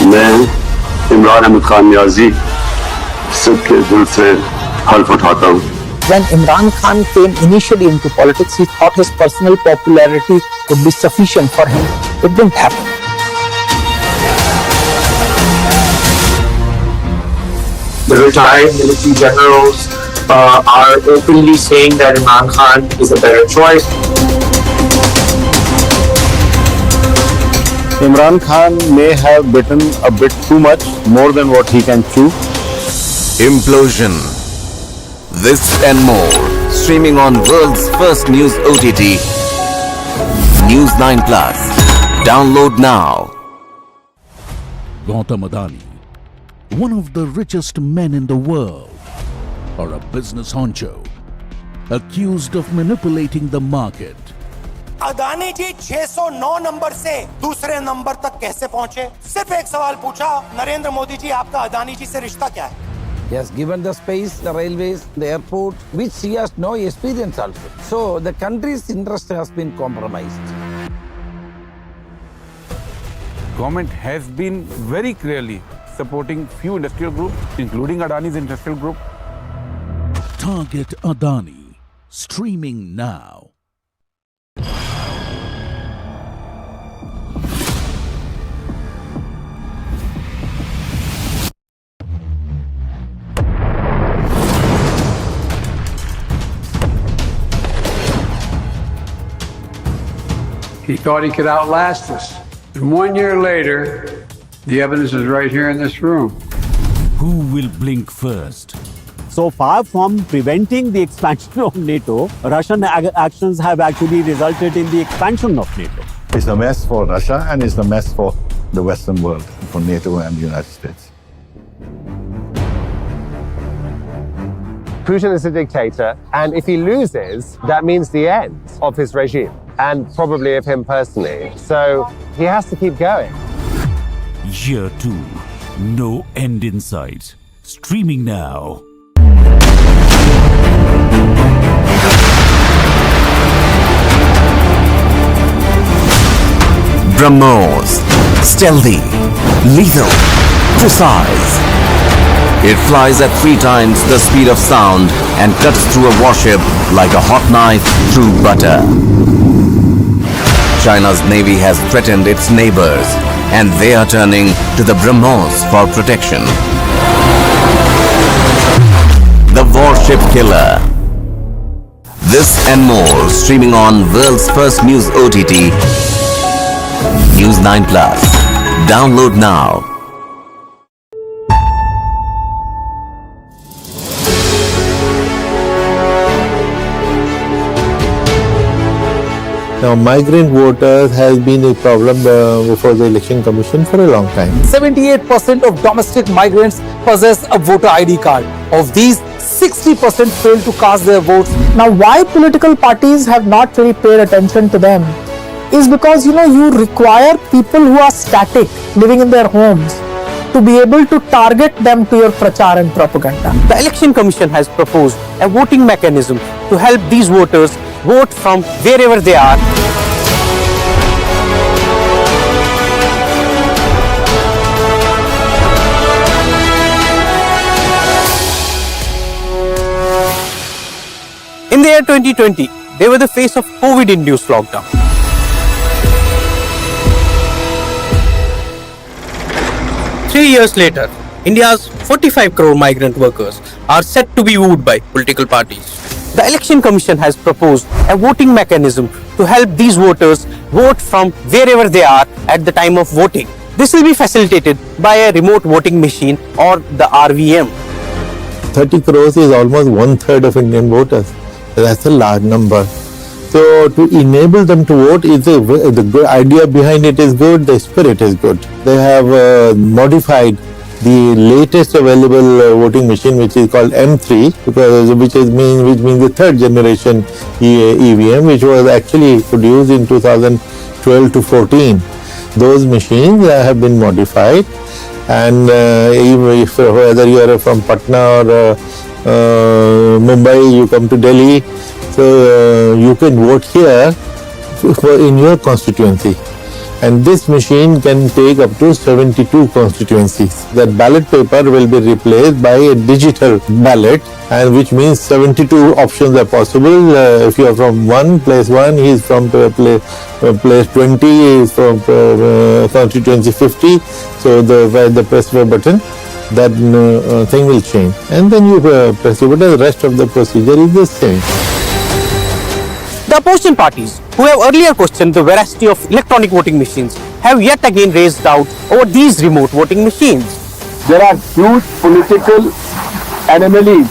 मैं इमरान अहमद खान नियाजी सबके दिल से हल्फ उठाता हूँ। When Imran Khan came initially into politics, he thought his personal popularity would be sufficient for him. It didn't happen. The retired military generals are openly saying that Imran Khan is a better choice. Imran Khan may have bitten a bit too much, more than what he can chew. Implosion. This and more. Streaming on world's first news OTT. News9 Plus. Download now. Gautam Adani, one of the richest men in the world, or a business honcho, accused of manipulating the market. Adani ji 609 number से दूसरे number तक कैसे पहुंचे? सिर्फ एक सवाल पूछा, नरेंद्र मोदी जी, आपका अदानी जी से रिश्ता क्या है? He has given the space, the railways, the airport, which he has no experience also. So the country's interest has been compromised. Government has been very clearly supporting few industrial groups, including Adani's industrial group. Target Adani. Streaming now. He thought he could outlast us. And 1 year later, the evidence is right here in this room. Who will blink first? So far from preventing the expansion of NATO, Russian actions have actually resulted in the expansion of NATO. It's a mess for Russia and it's a mess for the Western world, for NATO and the United States. Putin is a dictator, and if he loses, that means the end of his regime, and probably of him personally. So he has to keep going. Year 2. No end in sight. Streaming now. BrahMos. Stealthy. Lethal. Precise. It flies at 3 times the speed of sound and cuts through a warship like a hot knife through butter. China's navy has threatened its neighbors, and they are turning to the BrahMos for protection. The warship killer. This and more streaming on world's first news OTT, News9 Plus. Download now. Now, migrant voters has been a problem before the Election Commission for a long time. 78% of domestic migrants possess a voter ID card. Of these, 60% fail to cast their votes. Now, why political parties have not really paid attention to them is because, you require people who are static, living in their homes, to be able to target them to your prachar and propaganda. The Election Commission has proposed a voting mechanism to help these voters vote from wherever they are. In the year 2020, they were the face of COVID-induced lockdown. Three years later, India's 45 crore migrant workers are set to be wooed by political parties. The Election Commission has proposed a voting mechanism to help these voters vote from wherever they are at the time of voting. This will be facilitated by a remote voting machine or the RVM. 30 crores is almost 1/3 of Indian voters. That's a large number. So to enable them to vote, the good idea behind it is good, the spirit is good. They have modified the latest available voting machine, which is called M3, which means the third generation EVM, which was actually produced in 2012 to 14. Those machines have been modified, and if whether you are from Patna or Mumbai, you come to Delhi, so you can vote here in your constituency. And this machine can take up to 72 constituencies. That ballot paper will be replaced by a digital ballot, and which means 72 options are possible. If you are from place 1, he is from place 20, he is from constituency 50. So when the press of a button, that thing will change. And then you press the button, the rest of the procedure is the same. The opposition parties, who have earlier questioned the veracity of electronic voting machines, have yet again raised doubt over these remote voting machines. There are huge political anomalies